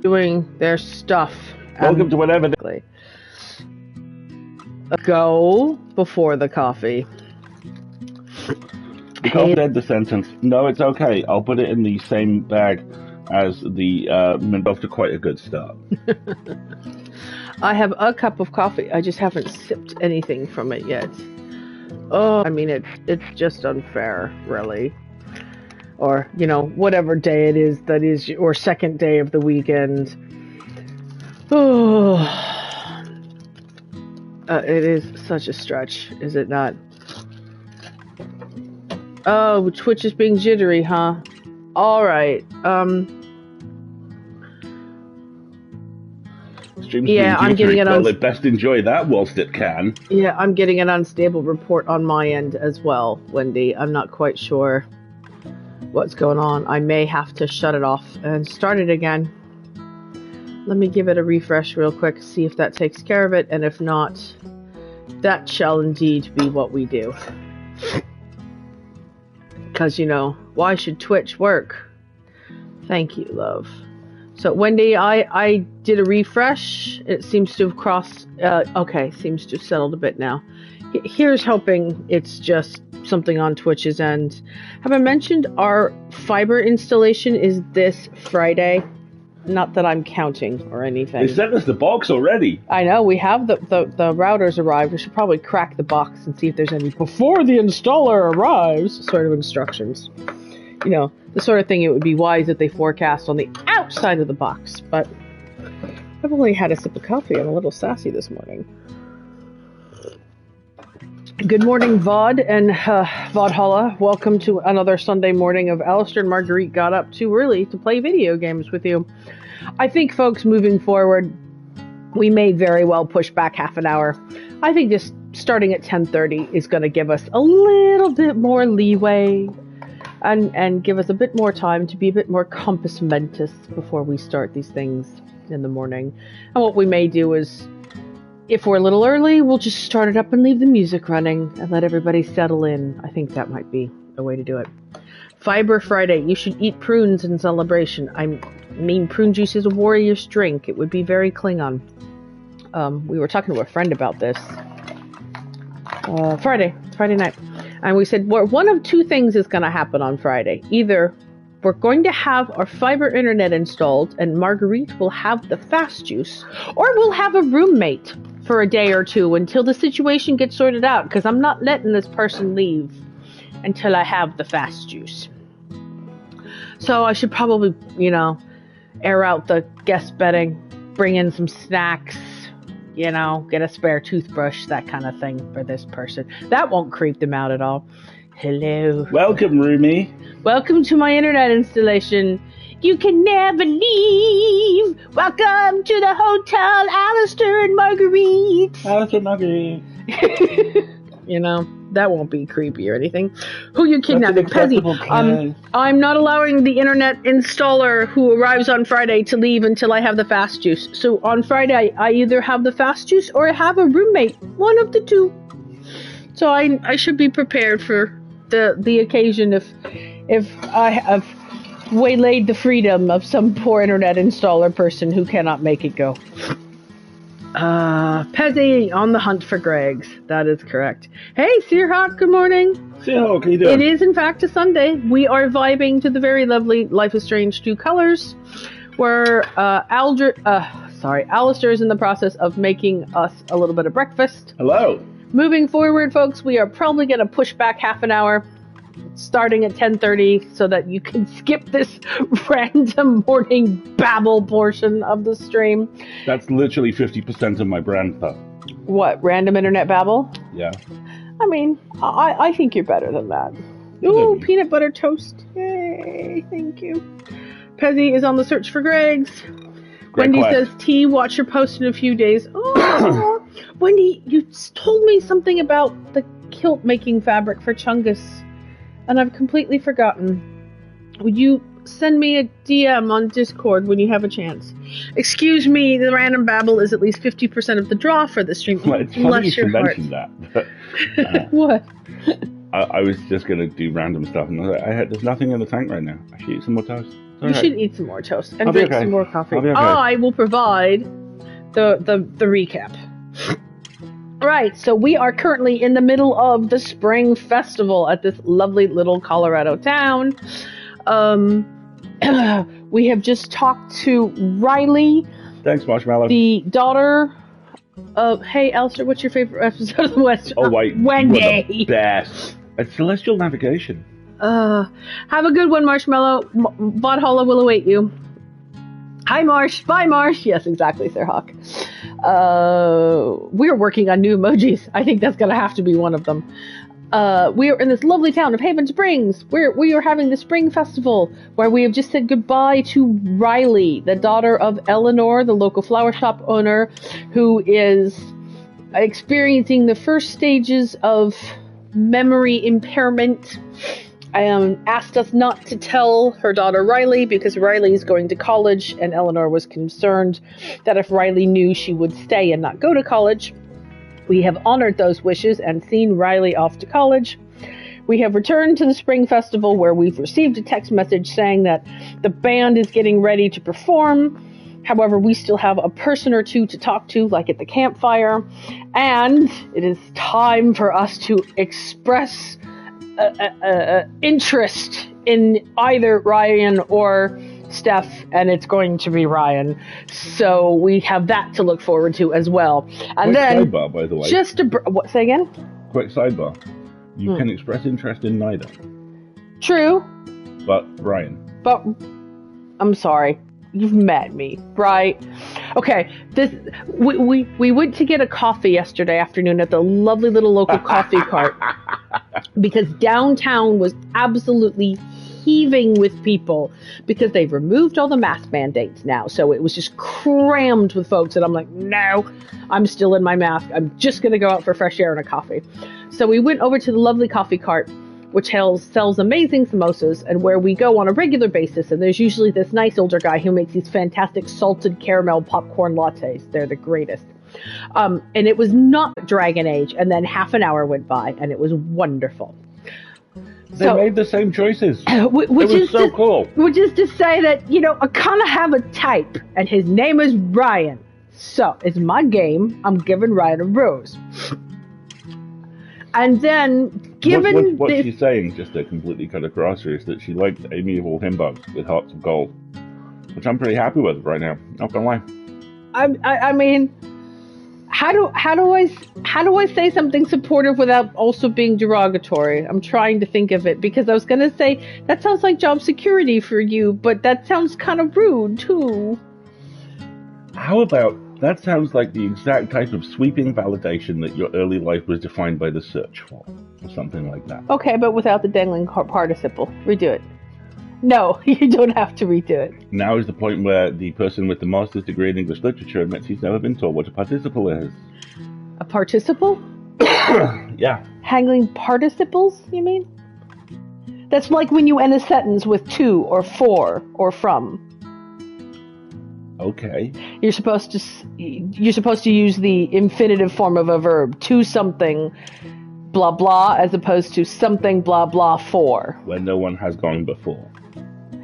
doing their stuff. Welcome to whatever. Go before the coffee. You can't end the sentence. No, it's okay. I'll put it in the same bag as the off to quite a good start. I have a cup of coffee. I just haven't sipped anything from it yet. Oh, I mean, it's just unfair, really. Or, you know, whatever day it is that is your second day of the weekend. Oh, it is such a stretch, is it not? Oh, Twitch is being jittery, huh? All right. Yeah, I'm getting it. Well, best enjoy that whilst it can. Yeah, I'm getting an unstable report on my end as well, Wendy. I'm not quite sure what's going on. I may have to shut it off and start it again. Let me give it a refresh real quick, see if that takes care of it, and if not, that shall indeed be what we do. Because, you know, why should Twitch work? Thank you, love. So, Wendy, I did a refresh. It seems to have crossed... okay, seems to have settled a bit now. Here's hoping it's just something on Twitch's end. Have I mentioned our fiber installation is this Friday? Not that I'm counting or anything. They sent us the box already. I know, we have the routers arrived. We should probably crack the box and see if there's any before the installer arrives sort of instructions. You know, the sort of thing it would be wise that they forecast on the outside of the box. But I've only had a sip of coffee. I'm a little sassy this morning. Good morning, Vod and Vodhalla. Welcome to another Sunday morning of Alistair and Marguerite got up too early to play video games with you. I think, folks, moving forward, we may very well push back half an hour. I think just starting at 10:30 is going to give us a little bit more leeway and give us a bit more time to be a bit more compos mentis before we start these things in the morning. And what we may do is, if we're a little early, we'll just start it up and leave the music running and let everybody settle in. I think that might be a way to do it. Fiber Friday. You should eat prunes in celebration. I mean, prune juice is a warrior's drink. It would be very Klingon. We were talking to a friend about this Friday night. And we said, well, one of two things is going to happen on Friday. Either we're going to have our fiber internet installed and Marguerite will have the fast juice, or we'll have a roommate for a day or two until the situation gets sorted out, because I'm not letting this person leave until I have the fast juice. So I should probably, you know, air out the guest bedding, bring in some snacks, you know, get a spare toothbrush, that kind of thing for this person. That won't creep them out at all. Hello. Welcome, roomie. Welcome to my internet installation. You can never leave. Welcome to the hotel, Alistair and Marguerite. Alistair and Marguerite. You know, that won't be creepy or anything. Who you kidnapping? Pezzy. I'm not allowing the internet installer who arrives on Friday to leave until I have the fast juice. So on Friday, I either have the fast juice or I have a roommate. One of the two. So I should be prepared for the occasion if I have waylaid the freedom of some poor internet installer person who cannot make it go. Pezzy on the hunt for Greg's. That is correct. Hey, Searhawk, good morning. Searhawk, how you doing? It is, in fact, a Sunday. We are vibing to the very lovely Life is Strange 2 Colors, where Alistair is in the process of making us a little bit of breakfast. Hello. Moving forward, folks, we are probably going to push back half an hour, starting at 10:30, so that you can skip this random morning babble portion of the stream. That's literally 50% of my brand, though. What, random internet babble? Yeah. I mean, I think you're better than that. Ooh, peanut butter toast. Yay, thank you. Pezzy is on the search for Greg's. Wendy says, T, watch your post in a few days. Oh, Wendy, you told me something about the kilt making fabric for Chungus, and I've completely forgotten. Would you send me a DM on Discord when you have a chance? Excuse me, the random babble is at least 50% of the draw for the stream. Well, it's funny you mentioned that. But, what? I was just going to do random stuff, and I was like, there's nothing in the tank right now. I should eat some more toast. You should eat some more toast and I'll be drink okay. some more coffee. I'll be okay. I will provide the recap. Right, so we are currently in the middle of the Spring Festival at this lovely little Colorado town. We have just talked to Riley. Thanks, Marshmallow. The daughter of... Hey, Alistair, what's your favorite episode of the West? Oh, wait. Wendy. The best. It's Celestial Navigation. Have a good one, Marshmallow. Valhalla will await you. Hi, Marsh. Bye, Marsh. Yes, exactly, Sir Hawk. We're working on new emojis. I think that's going to have to be one of them. We are in this lovely town of Haven Springs, where we are having the Spring Festival, where we have just said goodbye to Riley, the daughter of Eleanor, the local flower shop owner, who is experiencing the first stages of memory impairment. Asked us not to tell her daughter Riley because Riley is going to college, and Eleanor was concerned that if Riley knew, she would stay and not go to college. We have honored those wishes and seen Riley off to college. We have returned to the Spring Festival, where we've received a text message saying that the band is getting ready to perform. However, we still have a person or two to talk to, like at the campfire, and it is time for us to express interest in either Ryan or Steph, and it's going to be Ryan. So we have that to look forward to as well. And Quick then, sidebar, by the way. just to what? Say again. Quick sidebar. You can express interest in neither. True, But Ryan. but I'm sorry. You've met me, right? Okay, we went to get a coffee yesterday afternoon at the lovely little local coffee cart because downtown was absolutely heaving with people because they've removed all the mask mandates now. So it was just crammed with folks, and I'm like, no, I'm still in my mask. I'm just going to go out for fresh air and a coffee. So we went over to the lovely coffee cart, which sells amazing samosas, and where we go on a regular basis. And there's usually this nice older guy who makes these fantastic salted caramel popcorn lattes. They're the greatest. And it was not Dragon Age. And then half an hour went by, and it was wonderful. They made the same choices. Which it was is so cool. Which is to say that, I kind of have a type, and his name is Ryan. So, it's my game. I'm giving Ryan a rose. And then, given what she's saying, just to completely cut across her, is that she likes amiable himbos with hearts of gold, which I'm pretty happy with right now. Not gonna lie. I mean, how do I say something supportive without also being derogatory? I'm trying to think of it, because I was gonna say that sounds like job security for you, but that sounds kind of rude too. How about that? Sounds like the exact type of sweeping validation that your early life was defined by the search for, or something like that. Okay, but without the dangling participle. Redo it. No, you don't have to redo it. Now is the point where the person with the master's degree in English literature admits he's never been told what a participle is. A participle? Yeah. Handling participles, you mean? That's like when you end a sentence with to or for or from. Okay. You're supposed to use the infinitive form of a verb, to something blah blah, as opposed to something blah blah for. Where no one has gone before.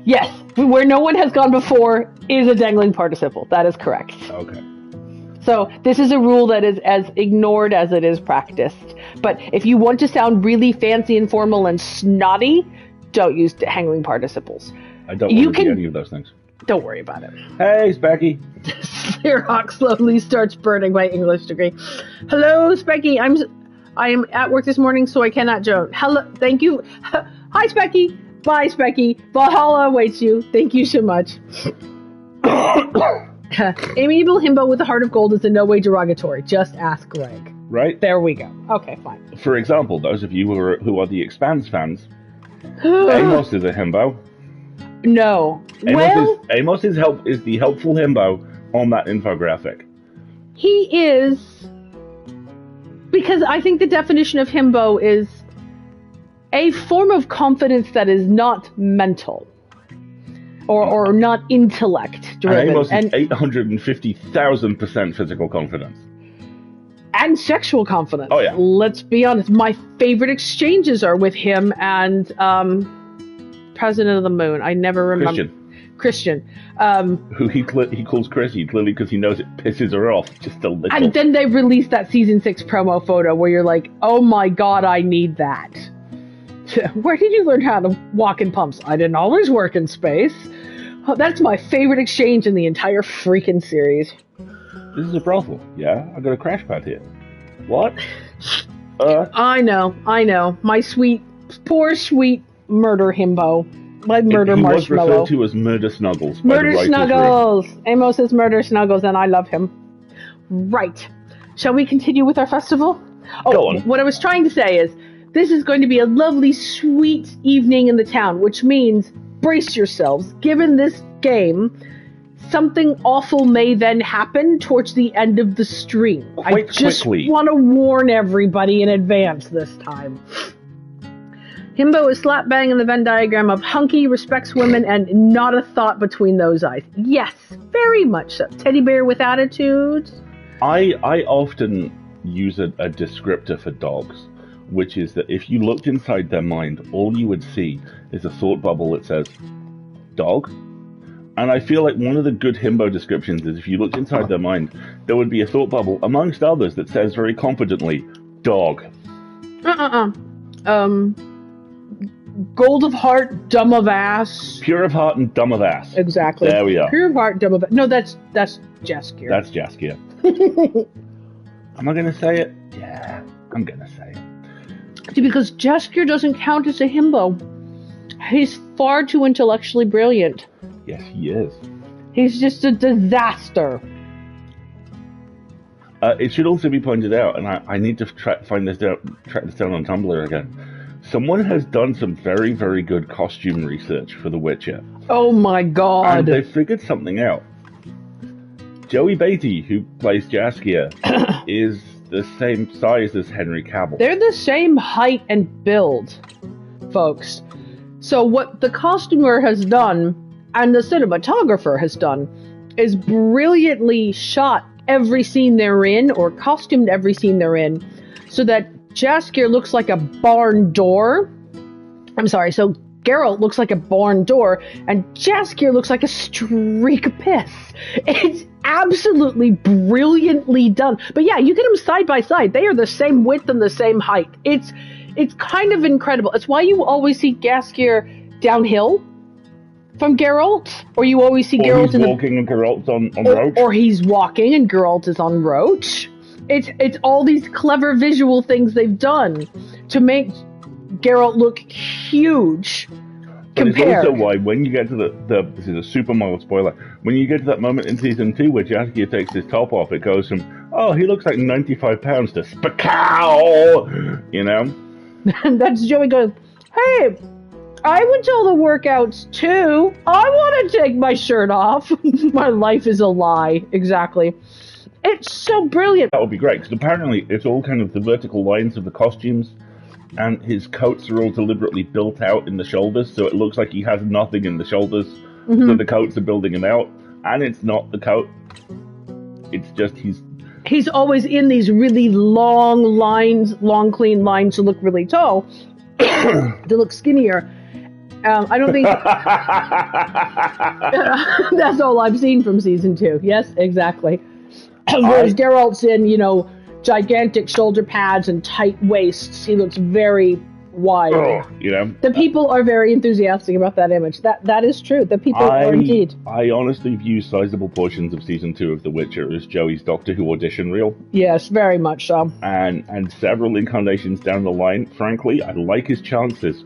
Yes, where no one has gone before is a dangling participle. That is correct. Okay. So this is a rule that is as ignored as it is practiced. But if you want to sound really fancy and formal and snotty, don't use dangling participles. I don't want to do any of those things. Don't worry about it. Hey, Specky. Seahawk slowly starts burning my English degree. Hello, Specky. I am at work this morning, so I cannot joke. Hello, thank you. Hi, Specky. Bye, Specky. Valhalla awaits you. Thank you so much. Amiable himbo with a heart of gold is in no way derogatory. Just ask Greg. Right? There we go. Okay, fine. For example, those of you who are the Expanse fans, Amos is a himbo. No. Amos is the helpful himbo on that infographic. He is, because I think the definition of himbo is a form of confidence that is not mental or not intellect driven. Amos is 850,000% physical confidence. And sexual confidence. Oh, yeah. Let's be honest. My favorite exchanges are with him and President of the Moon. I never remember. Christian. Who he calls Chrissy, clearly because he knows it pisses her off just a little. And then they released that season 6 promo photo where you're like, oh my god, I need that. Where did you learn how to walk in pumps? I didn't always work in space. Oh, that's my favorite exchange in the entire freaking series. This is a brothel, yeah? I got a crash pad here. What? I know. My poor sweet murder himbo. My murder marshmallow. He was referred to as Murder Snuggles. Murder Snuggles! Amos says Murder Snuggles, and I love him. Right. Shall we continue with our festival? Go on. What I was trying to say is, this is going to be a lovely, sweet evening in the town, which means, brace yourselves, given this game, something awful may then happen towards the end of the stream. I just want to warn everybody in advance this time. Himbo is slap bang in the Venn diagram of hunky, respects women, and not a thought between those eyes. Yes, very much so. Teddy bear with attitude. I often use a descriptor for dogs, which is that if you looked inside their mind, all you would see is a thought bubble that says, dog? And I feel like one of the good himbo descriptions is if you looked inside their mind, there would be a thought bubble, amongst others, that says very confidently, dog. Gold of heart, dumb of ass. Pure of heart and dumb of ass. Exactly. There we are. Pure of heart, dumb of ass. No, that's Jaskier. That's Jaskier. Am I going to say it? Yeah, I'm going to say it. Because Jaskier doesn't count as a himbo. He's far too intellectually brilliant. Yes, he is. He's just a disaster. It should also be pointed out, and I need to track this down on Tumblr again. Someone has done some very, very good costume research for The Witcher. Oh my god. And they figured something out. Joey Beatty, who plays Jaskier, is the same size as Henry Cavill. They're the same height and build, folks. So what the costumer has done, and the cinematographer has done, is brilliantly shot every scene they're in, or costumed every scene they're in, so that Jaskier looks like a barn door. I'm sorry, so Geralt looks like a barn door, and Jaskier looks like a streak of piss. It's absolutely brilliantly done. But yeah, you get them side by side. They are the same width and the same height. It's kind of incredible. It's why you always see Jaskier downhill from Geralt, or you always see Geralt in walking and Geralt's on Roach. Or he's walking and Geralt is on Roach. It's all these clever visual things they've done to make Geralt look huge. But it's also why when you get to this is a super mild spoiler, when you get to that moment in season 2 where Jaskier takes his top off, it goes from, oh, he looks like 95 pounds to spacow, you know? And that's Joey going, hey, I would do all the workouts too. I want to take my shirt off. My life is a lie. Exactly. It's so brilliant. That would be great, because apparently it's all kind of the vertical lines of the costumes, and his coats are all deliberately built out in the shoulders, so it looks like he has nothing in the shoulders, so the coats are building him out, and it's not the coat. It's just He's always in these really long lines, long clean lines to look really tall, to look skinnier. I don't think that's all I've seen from season 2. Yes, exactly. Whereas Geralt's in, gigantic shoulder pads and tight waists. He looks very wide. The people are very enthusiastic about that image. That is true. The people are indeed. I honestly view sizable portions of season 2 of The Witcher as Joey's Doctor Who audition reel. Yes, very much so. And several incarnations down the line, frankly, I like his chances.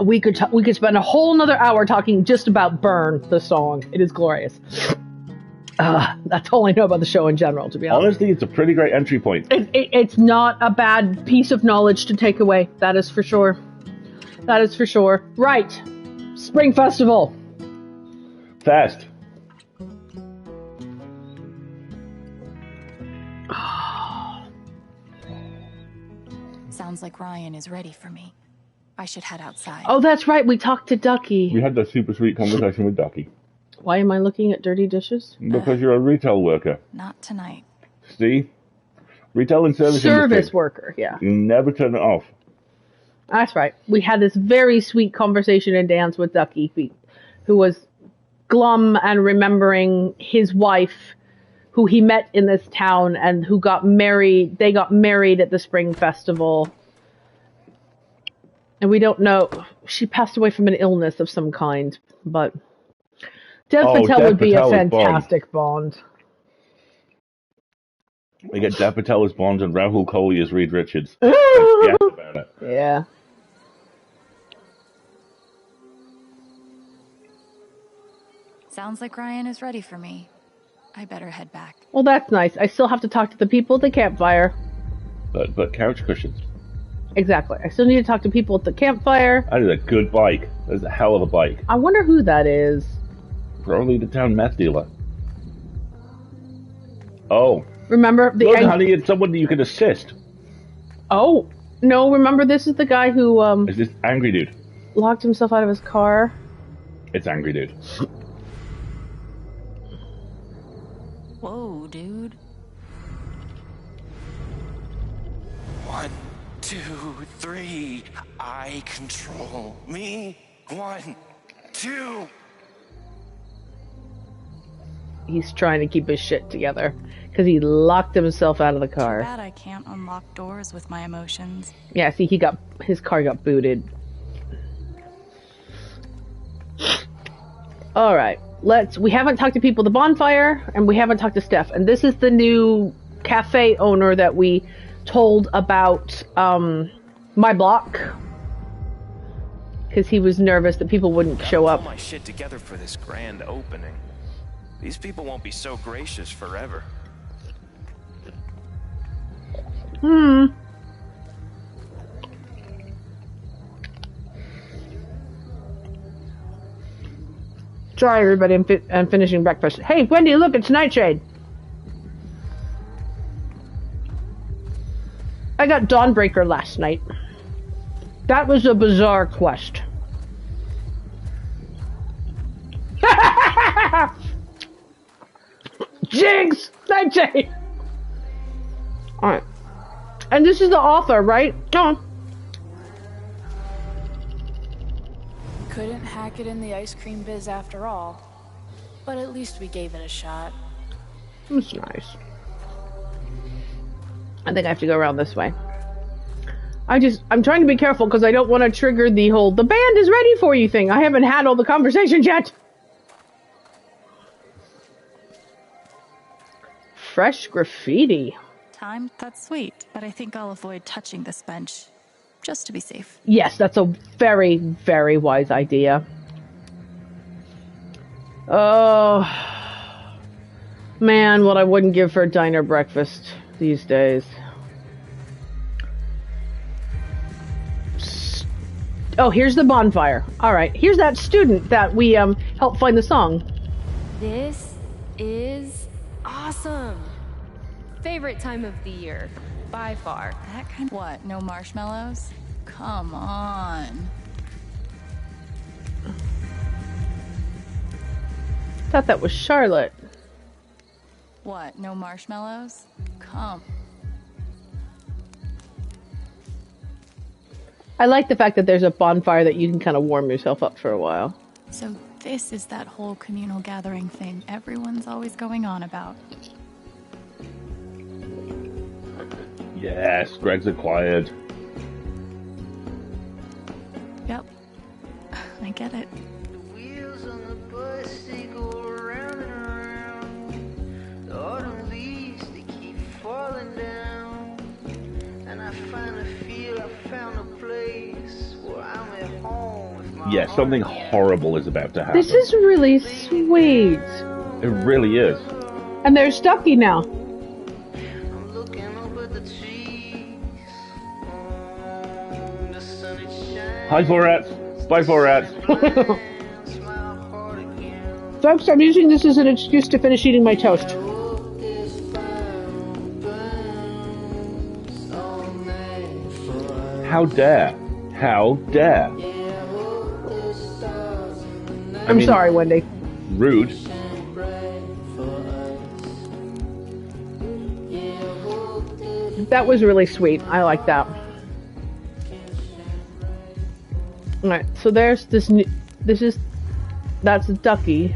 We could spend a whole another hour talking just about Burn, the song. It is glorious. That's all I know about the show in general, to be honest. Honestly, it's a pretty great entry point. It's not a bad piece of knowledge to take away. That is for sure. That is for sure. Right. Spring Festival. Fast. Sounds like Ryan is ready for me. I should head outside. Oh, that's right. We talked to Ducky. We had that super sweet conversation with Ducky. Why am I looking at dirty dishes? Because you're a retail worker. Not tonight. See? Retail and service industry. Worker, yeah. You never turn it off. That's right. We had this very sweet conversation and dance with Ducky, who was glum and remembering his wife, who he met in this town and who got married. They got married at the Spring Festival. And we don't know. She passed away from an illness of some kind, but Dev Patel Dev would be Patel a is Bond. fantastic Bond. We get Dev Patel as Bond and Rahul Kohli as Reed Richards. Yes about it. Yeah. Sounds like Ryan is ready for me. I better head back. Well, that's nice. I still have to talk to the people at the campfire. But couch cushions. Exactly. I still need to talk to people at the campfire. That is a good bike. That is a hell of a bike. I wonder who that is. Probably the town meth dealer. Oh. Remember the Look, honey, it's someone that you can assist. Oh. No, remember this is the guy who Is this Angry Dude? locked himself out of his car. It's Angry Dude. Whoa, dude. 1, 2, 3. I control me. 1, 2. He's trying to keep his shit together because he locked himself out of the car. Bad I can't unlock doors with my emotions. Yeah, see, his car got booted. All right, we haven't talked to people at the bonfire, and we haven't talked to Steph, and this is the new cafe owner that we told about my block, because he was nervous that people wouldn't show up. Pull my shit together for this grand opening. These people won't be so gracious forever. Sorry, everybody, I'm finishing breakfast. Hey, Wendy, look, it's Nightshade. I got Dawnbreaker last night. That was a bizarre quest. Jigs! Nightshade! Alright. And this is the author, right? Go on. Couldn't hack it in the ice cream biz after all. But at least we gave it a shot. That's nice. I think I have to go around this way. I'm trying to be careful because I don't want to trigger the whole, the band is ready for you thing. I haven't had all the conversations yet. Fresh graffiti. That's sweet, but I think I'll avoid touching this bench, just to be safe. Yes, that's a very, very wise idea. Oh, man, what I wouldn't give for a diner breakfast these days. Oh, here's the bonfire. All right, here's that student that we helped find the song. This is awesome. Favorite time of the year, by far. That kind of... What, no marshmallows? Come on. Thought that was Charlotte. What, no marshmallows? Come. I like the fact that there's a bonfire that you can kind of warm yourself up for a while. So this is that whole communal gathering thing everyone's always going on about. Yes, Greg's acquired. Yep. I get it. The wheels on the bus, they go around and around. The autumn leaves, they keep falling down. And I finally feel I found a place where I'm at home with my Yeah, something horrible is about to happen. This is really sweet. It really is. And there's Stucky now. I'm looking up at the trees. The sun is shining. Hi, Florets. Bye, Florets. Smile hard again. Folks, I'm using this as an excuse to finish eating my toast. Hope this fire burns all night for us. How dare? How dare? Yeah, hope this stars in the night I'm sorry, Wendy. Rude. shine bright for us. Yeah, hope this That was really sweet. I like that. Alright, so there's this new... That's Ducky.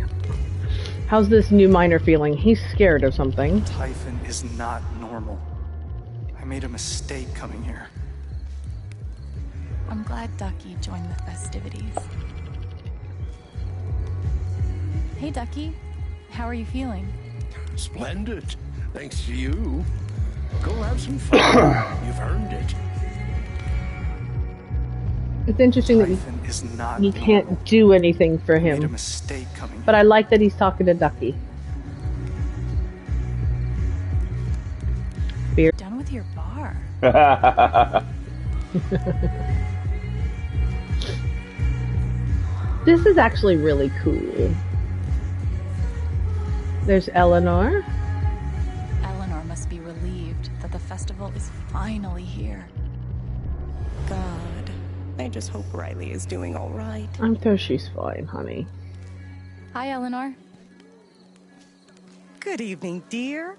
How's this new miner feeling? He's scared of something. Typhon is not normal. I made a mistake coming here. I'm glad Ducky joined the festivities. Hey, Ducky. How are you feeling? Splendid. Thanks to you. Go have some fun. You've earned it. It's interesting that Typhon is not you normal. can't do anything for Made a him. mistake coming But here. I like that he's talking to Ducky. Beer. Done with your bar. This is actually really cool. There's Eleanor. Eleanor must be relieved that the festival is finally here. God, I just hope Riley is doing all right. I'm sure she's fine, honey. Hi, Eleanor. Good evening, dear.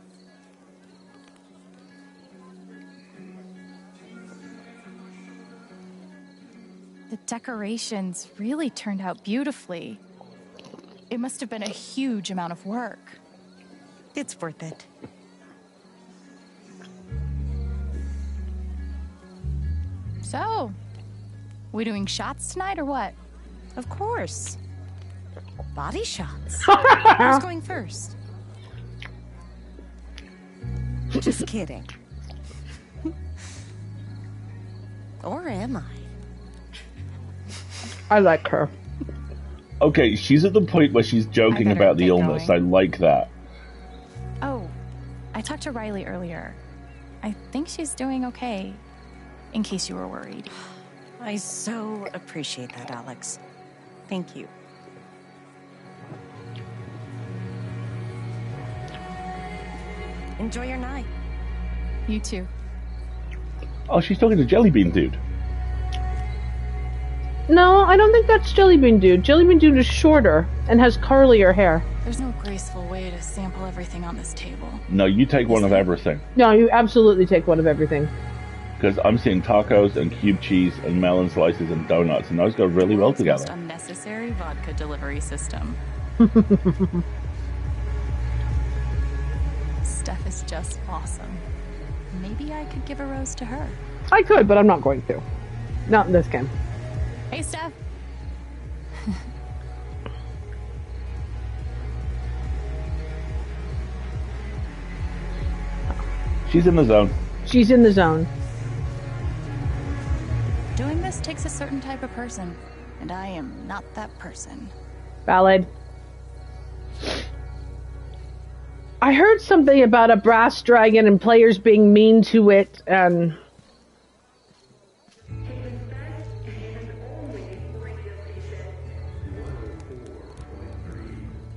The decorations really turned out beautifully. It must have been a huge amount of work. It's worth it. So, we doing shots tonight or what? Of course. Body shots. Who's going first? Just kidding. Or am I? I like her. Okay, she's at the point where she's joking I better about the get illness. going. I like that. Oh, I talked to Riley earlier. I think she's doing okay, in case you were worried. I so appreciate that, Alex. Thank you. Enjoy your night. You too. Oh, she's talking to Jellybean Dude. No, I don't think that's Jellybean Dude. Jellybean Dude is shorter and has curlier hair. There's no graceful way to sample everything on this table. No, you take one of everything. No, you absolutely take one of everything. Because I'm seeing tacos and cube cheese and melon slices and donuts, and those go really well World's most together. unnecessary vodka delivery system. Steph is just awesome. Maybe I could give a rose to her. I could, but I'm not going to. Not in this game. Hey, Steph. She's in the zone. She's in the zone. Doing this takes a certain type of person, and I am not that person. Valid. I heard something about a brass dragon and players being mean to it, and...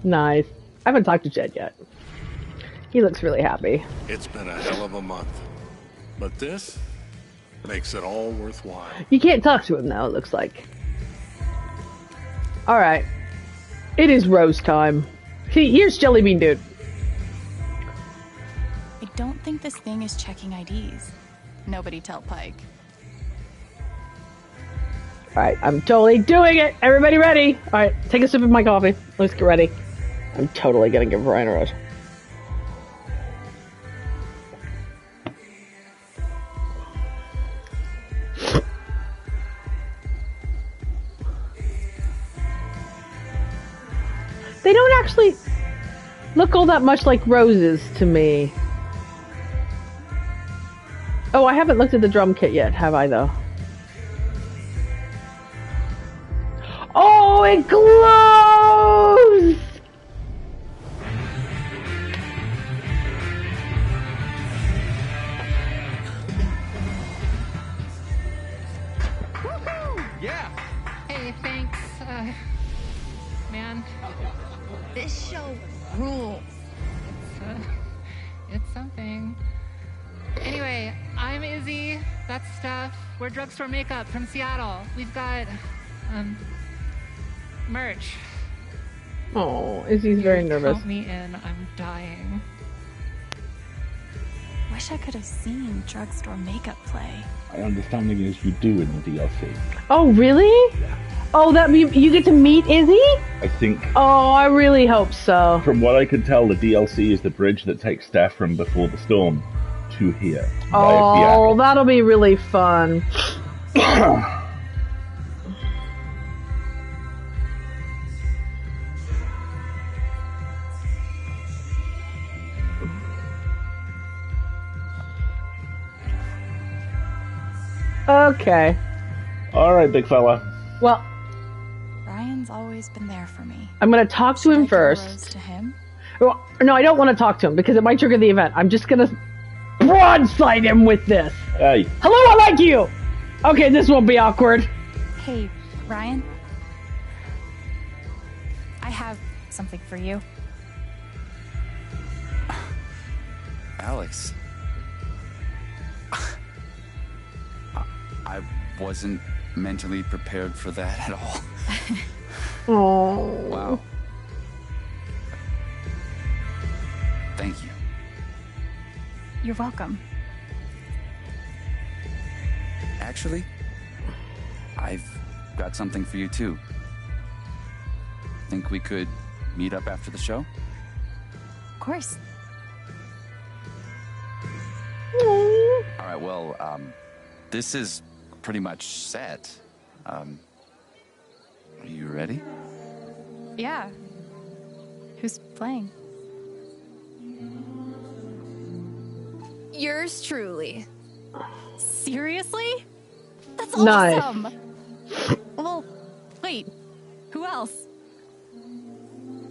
Nice. I haven't talked to Jed yet. He looks really happy. It's been a hell of a month. But this makes it all worthwhile. You can't talk to him now, it looks like. Alright. It is Rose time. Here's Jellybean Dude. I don't think this thing is checking IDs. Nobody tell Pike. Alright, I'm totally doing it! Everybody ready? Alright, take a sip of my coffee. Let's get ready. I'm totally gonna give Ryan a rose. They don't actually look all that much like roses to me. Oh, I haven't looked at the drum kit yet, have I, though? Oh, it glows! Yeah. Hey, thanks, man. This show rules. It's something. Anyway, I'm Izzy. That's Steph. We're Drugstore Makeup from Seattle. We've got, merch. Oh, Izzy's very nervous. Count me in. I'm dying. Was wish I could have seen drugstore makeup play. My understanding is you do in the DLC. Oh, really? Oh, that you get to meet Izzy? I think. Oh, I really hope so. From what I can tell, the DLC is the bridge that takes Steph from Before the Storm to here. Oh, that'll be really fun. Okay. All right, big fella. Well, Ryan's always been there for me. I'm going to talk to him first. Rose to him? Well, no, I don't want to talk to him because it might trigger the event. I'm just going to broadside him with this. Hey. Hello, I like you. Okay, this won't be awkward. Hey, Ryan. I have something for you. Alex. I wasn't mentally prepared for that at all. Oh. Wow. Thank you. You're welcome. Actually, I've got something for you too. Think we could meet up after the show? Of course. All right, well, this is pretty much set. Are you ready? Yeah. Who's playing? Yours truly. Seriously? That's Nice. awesome. Well, wait. Who else?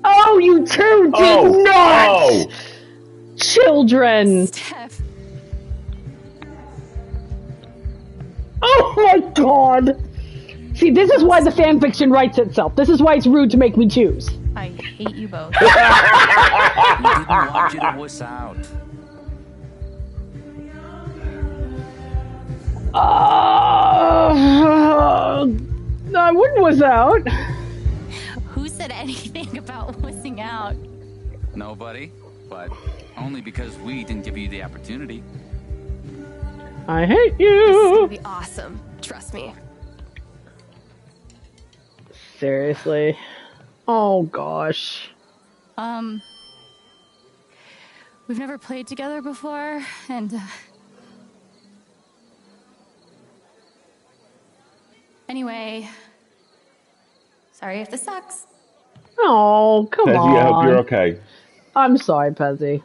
Oh, you two did not! Oh. Children! Steph. Oh my god! See, this is why the fanfiction writes itself. This is why it's rude to make me choose. I hate you both. We didn't want you to wuss out. I wouldn't was out. Who said anything about wussing out? Nobody, but only because we didn't give you the opportunity. I hate This is you. gonna be awesome. Trust me. Seriously. Oh gosh. We've never played together before, and anyway, sorry if this sucks. Oh, come Pezzy, on. I hope you're okay. I'm sorry, Pezzy.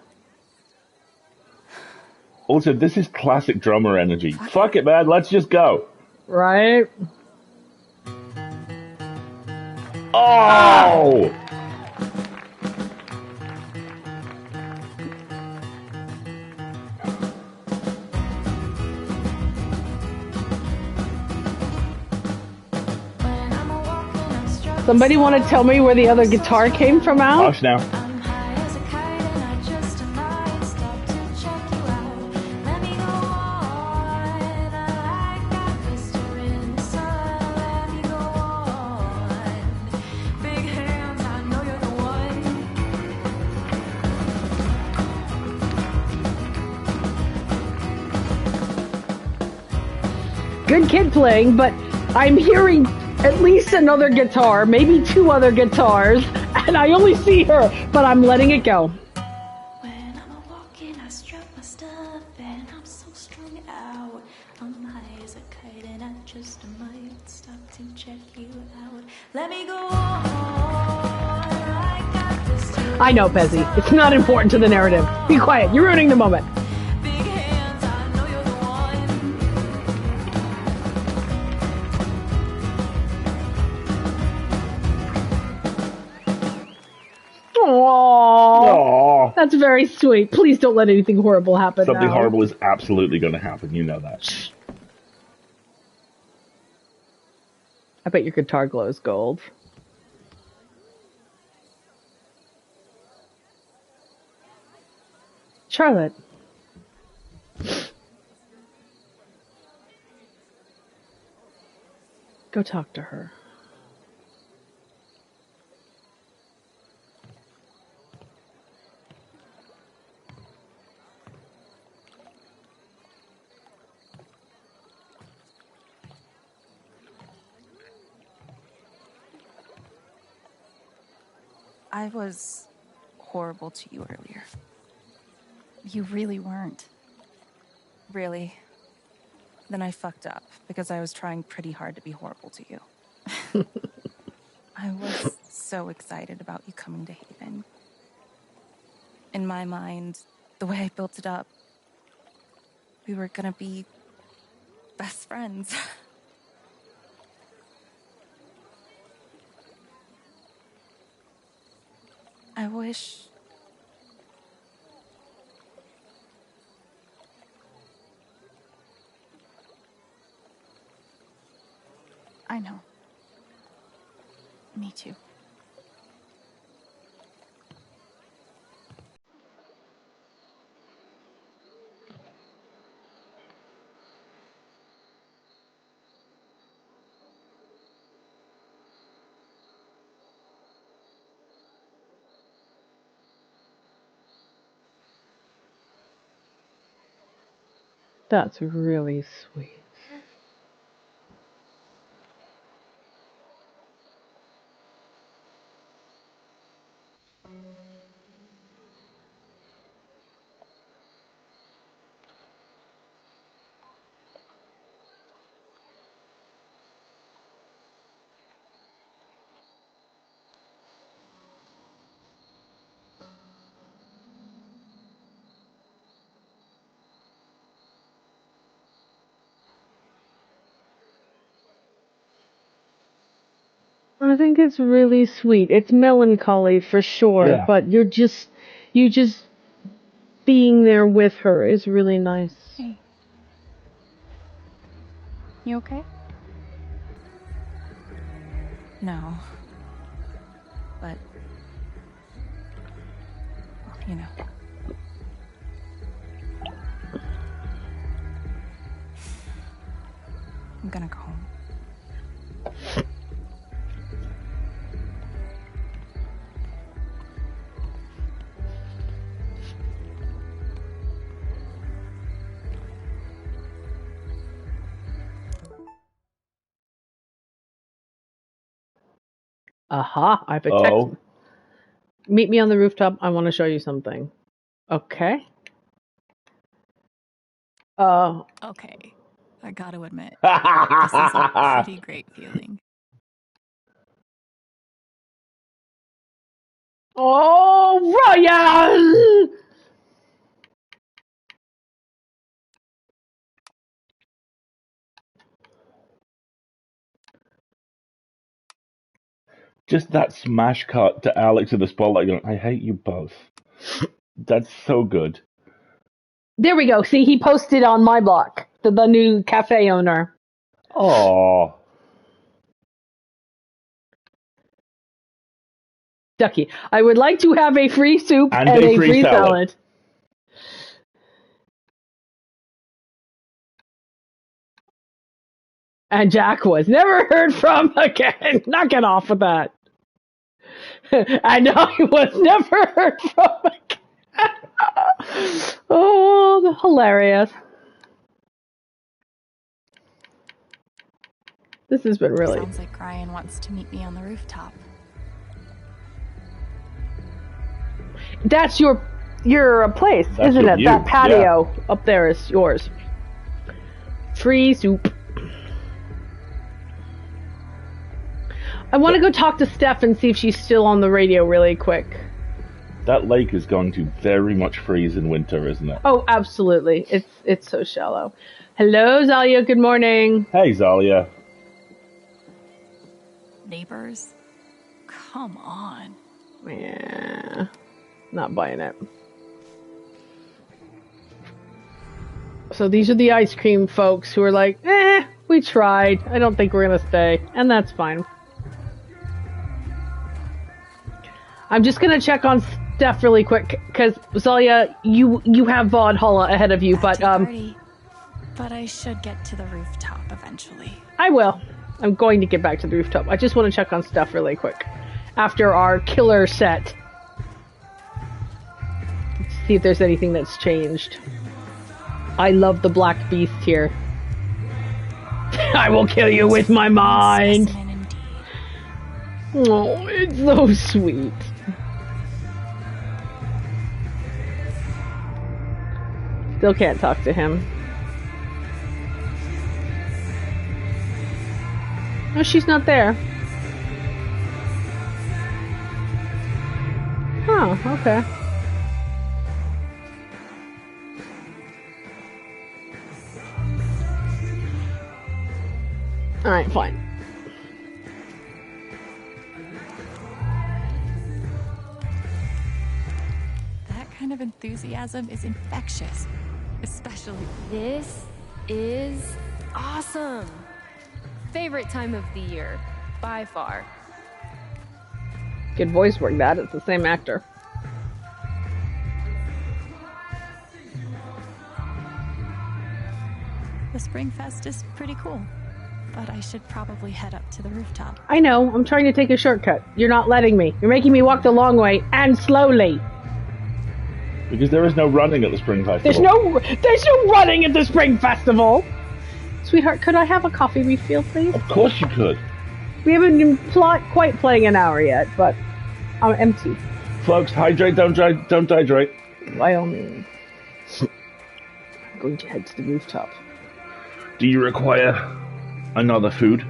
Also, this is classic drummer energy. Fuck it, man. Let's just go. Right? Oh! Somebody want to tell me where the other guitar came from, Al? Hush now. Good kid playing, but I'm hearing at least another guitar, maybe two other guitars, and I only see her, but I'm letting it go. When I'm walking, I strap my stuff, and I'm so strung out. I'm high as a kite, and I just might stop to check you out. Let me go on. I got this to I know, Pezzy. It's not important to the narrative. Be quiet. You're ruining the moment. Aww. That's very sweet. Please don't let anything horrible happen. Something now. horrible is absolutely going to happen. You know that. I bet your guitar glows gold. Charlotte. Go talk to her. I was horrible to you earlier. You really weren't. Really. Then I fucked up because I was trying pretty hard to be horrible to you. I was so excited about you coming to Haven. In my mind, the way I built it up, we were gonna be best friends. I wish... I know. Me too. That's really sweet. I think it's really sweet. It's melancholy for sure, Yeah. but you just being there with her is really nice. Hey. You okay? No. But... you know. I'm gonna go home. Aha, I have a text. Oh. Meet me on the rooftop. I want to show you something. Okay. Okay. I gotta admit, this is a pretty great feeling. Oh, Ryan! Just that smash cut to Alex in the spotlight going, I hate you both. That's so good. There we go. See, he posted on my block, the new cafe owner. Oh. Ducky, I would like to have a free soup and a free salad. And Jack was never heard from again. Knock it off with that. I know he was never heard from again. Oh, hilarious. This has been really... Sounds like Ryan wants to meet me on the rooftop. That's your place, That's isn't your it? view, That patio up there is yours. Free soup. I want to go talk to Steph and see if she's still on the radio really quick. That lake is going to very much freeze in winter, isn't it? Oh, absolutely. It's so shallow. Hello, Zalia. Good morning. Hey, Zalia. Neighbors? Come on. Yeah. Not buying it. So these are the ice cream folks who are like, we tried. I don't think we're going to stay. And that's fine. I'm just going to check on Steph really quick, because, Zalia, you have Valhalla ahead of you, but I should get to the rooftop eventually. I will. I'm going to get back to the rooftop. I just want to check on Steph really quick. After our killer set. Let's see if there's anything that's changed. I love the black beast here. I will kill you with my mind. Oh, it's so sweet. Still can't talk to him. No, she's not there. Huh, okay. Alright, fine. That kind of enthusiasm is infectious. Especially. This is awesome. Favorite time of the year, by far. Good voice work, that. It's the same actor. The Spring Fest is pretty cool, but I should probably head up to the rooftop. I know, I'm trying to take a shortcut. You're not letting me. You're making me walk the long way, and slowly. Because there is no running at the Spring Festival. There's no running at the Spring Festival! Sweetheart, could I have a coffee refill, please? Of course you could. We haven't been quite playing an hour yet, but I'm empty. Folks, hydrate, don't dehydrate. By all means. I'm going to head to the rooftop. Do you require another food?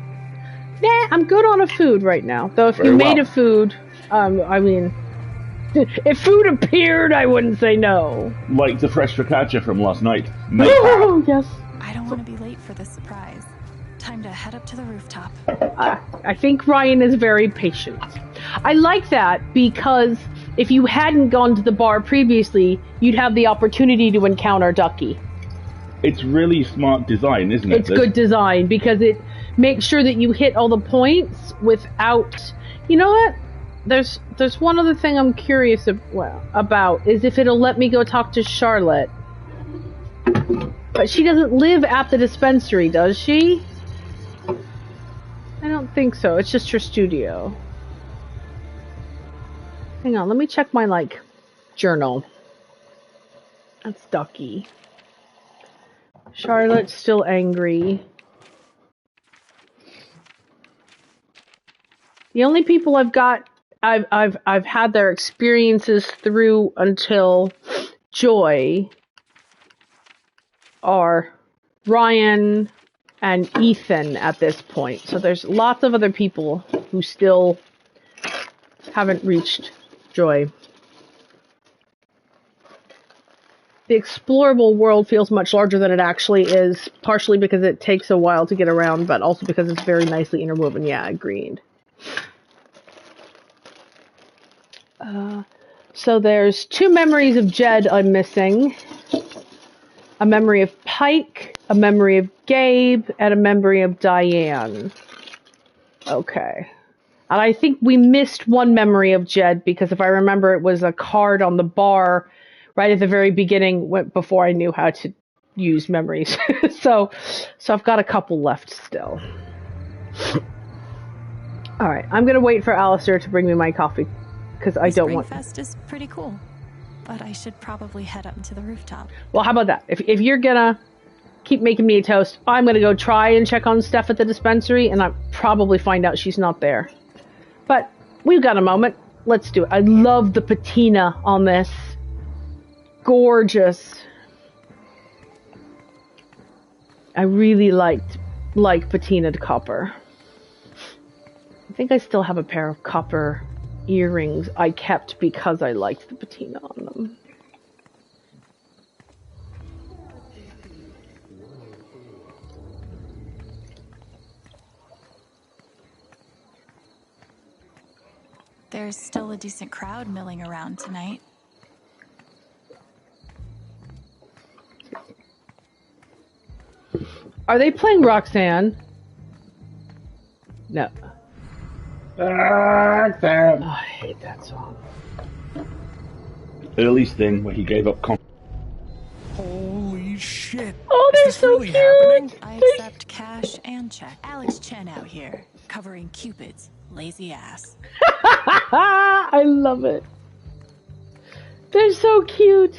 Nah, I'm good on a food right now. Though if Very you made well. a food, I mean, if food appeared, I wouldn't say no. Like the fresh focaccia from last night. Oh, yes. I don't want to be late for this surprise. Time to head up to the rooftop. I think Ryan is very patient. I like that because if you hadn't gone to the bar previously, you'd have the opportunity to encounter Ducky. It's really smart design, isn't it? It's good design because it makes sure that you hit all the points without... You know what? There's one other thing I'm curious about, is if it'll let me go talk to Charlotte. But she doesn't live at the dispensary, does she? I don't think so. It's just her studio. Hang on, let me check my, journal. That's Ducky. Charlotte's still angry. The only people I've had their experiences through until Joy are Ryan and Ethan at this point. So there's lots of other people who still haven't reached Joy. The explorable world feels much larger than it actually is, partially because it takes a while to get around, but also because it's very nicely interwoven. Yeah, agreed. So there's 2 memories of Jed I'm missing. A memory of Pike, a memory of Gabe, and a memory of Diane. Okay. And I think we missed one memory of Jed, because if I remember, it was a card on the bar right at the very beginning, before I knew how to use memories. so I've got a couple left still. All right, I'm gonna wait for Alistair to bring me my coffee, because I don't want. Spring Fest is pretty cool, but I should probably head up to the rooftop. Well, how about that? If you're gonna keep making me a toast, I'm gonna go try and check on Steph at the dispensary, and I'll probably find out she's not there. But we've got a moment. Let's do it. I love the patina on this. Gorgeous. I really like patinaed copper. I think I still have a pair of copper earrings I kept because I liked the patina on them. There's still a decent crowd milling around tonight. Are they playing Roxanne? No. Roxanne. Oh, I hate that song. Early thing where he gave up. Holy shit! Oh, they're so really cute. happening? I accept cash and check. Alex Chen out here, covering Cupid's lazy ass. I love it. They're so cute.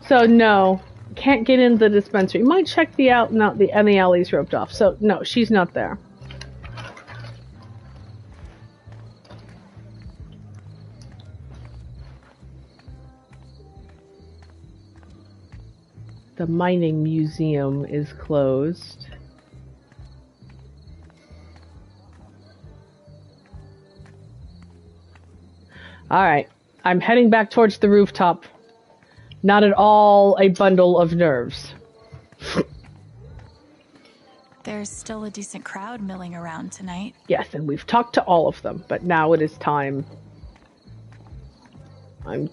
So no, can't get into the dispensary. Might check the alley's roped off. So no, she's not there. The mining museum is closed. Alright, I'm heading back towards the rooftop. Not at all a bundle of nerves. There's still a decent crowd milling around tonight. Yes, and we've talked to all of them, but now it is time. I'm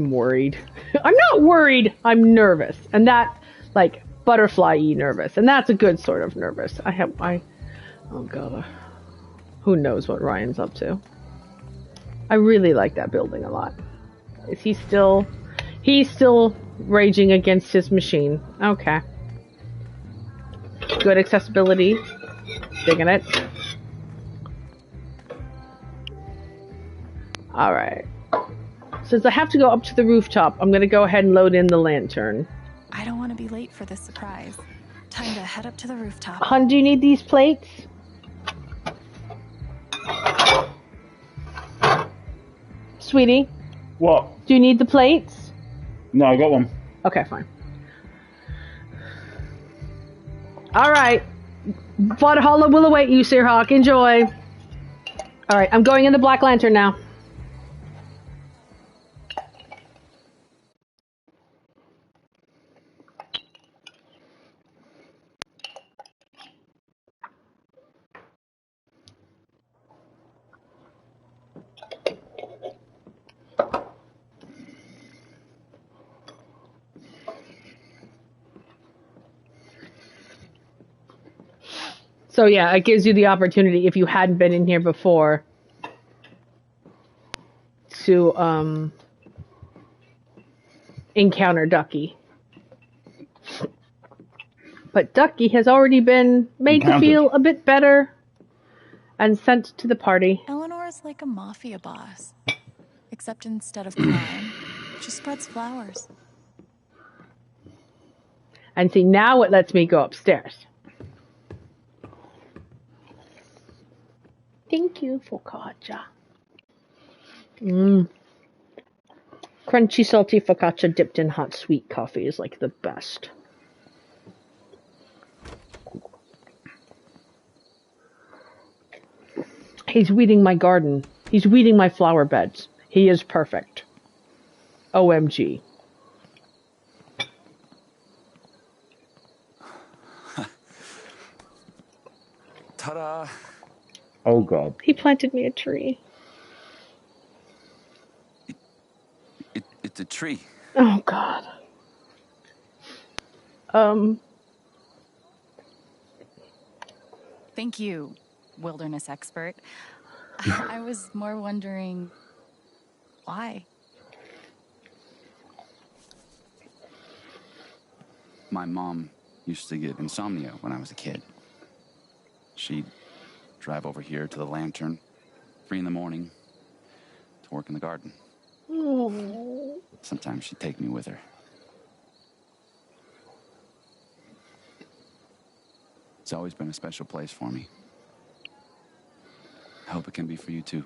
worried. I'm not worried. I'm nervous, and that, like, butterfly-y nervous, and that's a good sort of nervous. Oh god, who knows what Ryan's up to? I really like that building a lot. Is he still? He's still raging against his machine. Okay. Good accessibility. Digging it. Alright. Since I have to go up to the rooftop, I'm going to go ahead and load in the lantern. I don't want to be late for this surprise. Time to head up to the rooftop. Hun, do you need these plates? Sweetie? What? Do you need the plates? No, I got one. Okay, fine. Alright. Valhalla will await you, Searhawk. Enjoy. Alright, I'm going in the Black Lantern now. So yeah, it gives you the opportunity, if you hadn't been in here before, to encounter Ducky. But Ducky has already been made to feel a bit better and sent to the party. Eleanor is like a mafia boss, except instead of crime, she spreads flowers. And see, now it lets me go upstairs. Thank you, focaccia. Crunchy, salty focaccia dipped in hot, sweet coffee is like the best. He's weeding my garden. He's weeding my flower beds. He is perfect. OMG. Ta-da! Oh god. He planted me a tree. It's a tree. Oh god. Thank you, wilderness expert. I was more wondering why. My mom used to get insomnia when I was a kid. She'd drive over here to the lantern, 3 in the morning, to work in the garden. Oh. Sometimes she'd take me with her. It's always been a special place for me. I hope it can be for you too.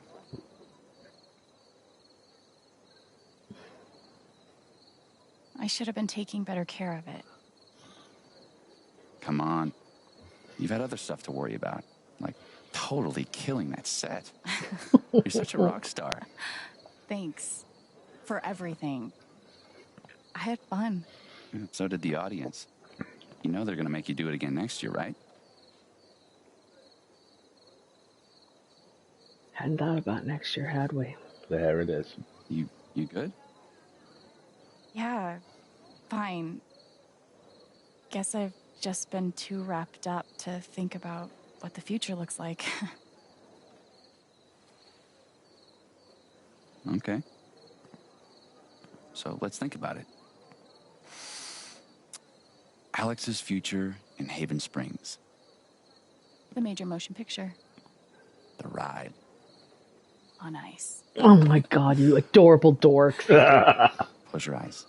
I should have been taking better care of it. Come on. You've had other stuff to worry about, like totally killing that set. You're such a rock star. Thanks for everything. I had fun. So did the audience. You know they're going to make you do it again next year, right? Hadn't thought about next year, had we? There it is. You good? Yeah, fine. Guess I've just been too wrapped up to think about what the future looks like. Okay. So let's think about it. Alex's future in Haven Springs. The major motion picture. The ride. On ice. Oh my god, you adorable dorks. Close your eyes.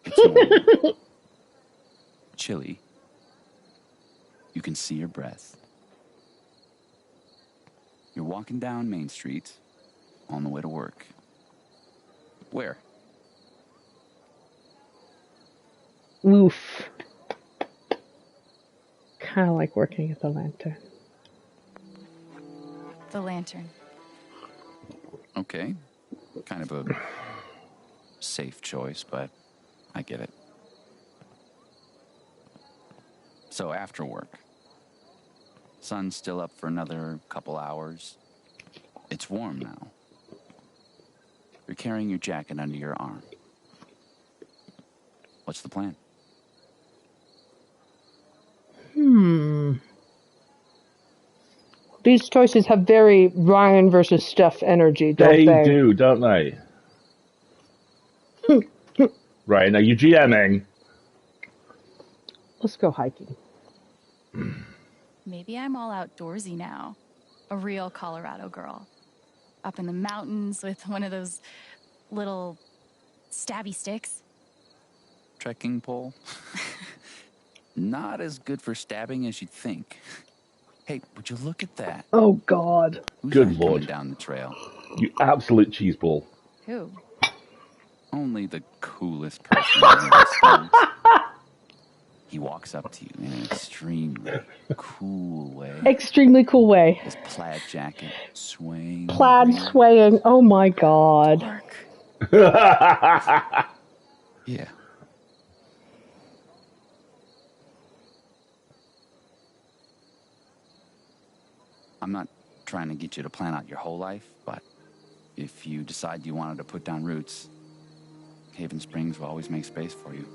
It's warm. Chilly. You can see your breath. You're walking down Main Street on the way to work. Where? Oof. Kind of like working at the Lantern. The Lantern. Okay. Kind of a safe choice, but I get it. So after work. Sun's still up for another couple hours. It's warm now. You're carrying your jacket under your arm. What's the plan? These choices have very Ryan versus Steph energy, don't they? They do, don't they? Right, now you're GMing. Let's go hiking. Maybe I'm all outdoorsy now. A real Colorado girl. Up in the mountains with one of those little stabby sticks. Trekking pole? Not as good for stabbing as you'd think. Hey, would you look at that? Oh, God. Who's Good that Lord. coming down the trail? You absolute cheeseball. Who? Only the coolest person in the stones. He walks up to you in an extremely cool way. Extremely cool way. His plaid jacket swaying. Plaid swaying. Oh, my God. Yeah. I'm not trying to get you to plan out your whole life, but if you decide you wanted to put down roots, Haven Springs will always make space for you.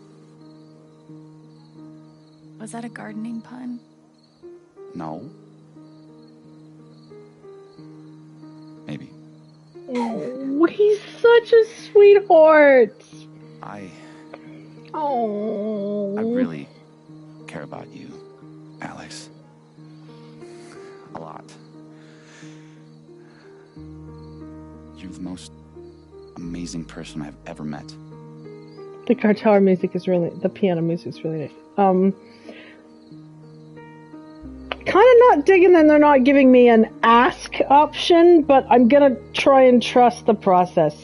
Was that a gardening pun? No. Maybe. Oh, he's such a sweetheart. I Oh. really care about you, Alex. A lot. You're the most amazing person I've ever met. The guitar music is really, the piano music is really nice. Kind of not digging that they're not giving me an ask option, but I'm gonna try and trust the process.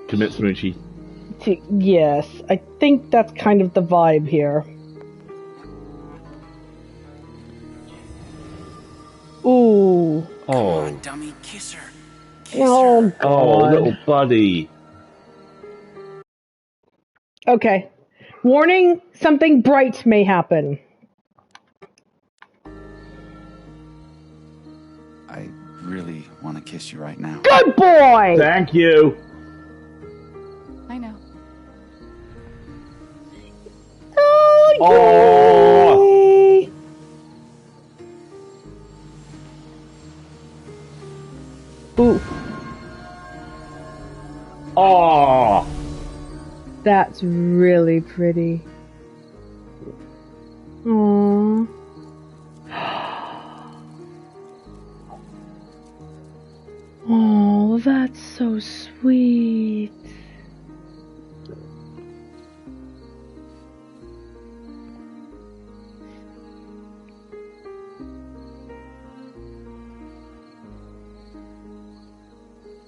Commit smoochie. Yes, I think that's kind of the vibe here. Ooh. Oh. Come on, dummy, kiss her. Oh, God. Oh, little buddy. Okay. Warning, something bright may happen. I really want to kiss you right now. Good boy! Thank you. I know. Oh, yay! Ooh. Oh. That's really pretty. Aww. Oh, that's so sweet.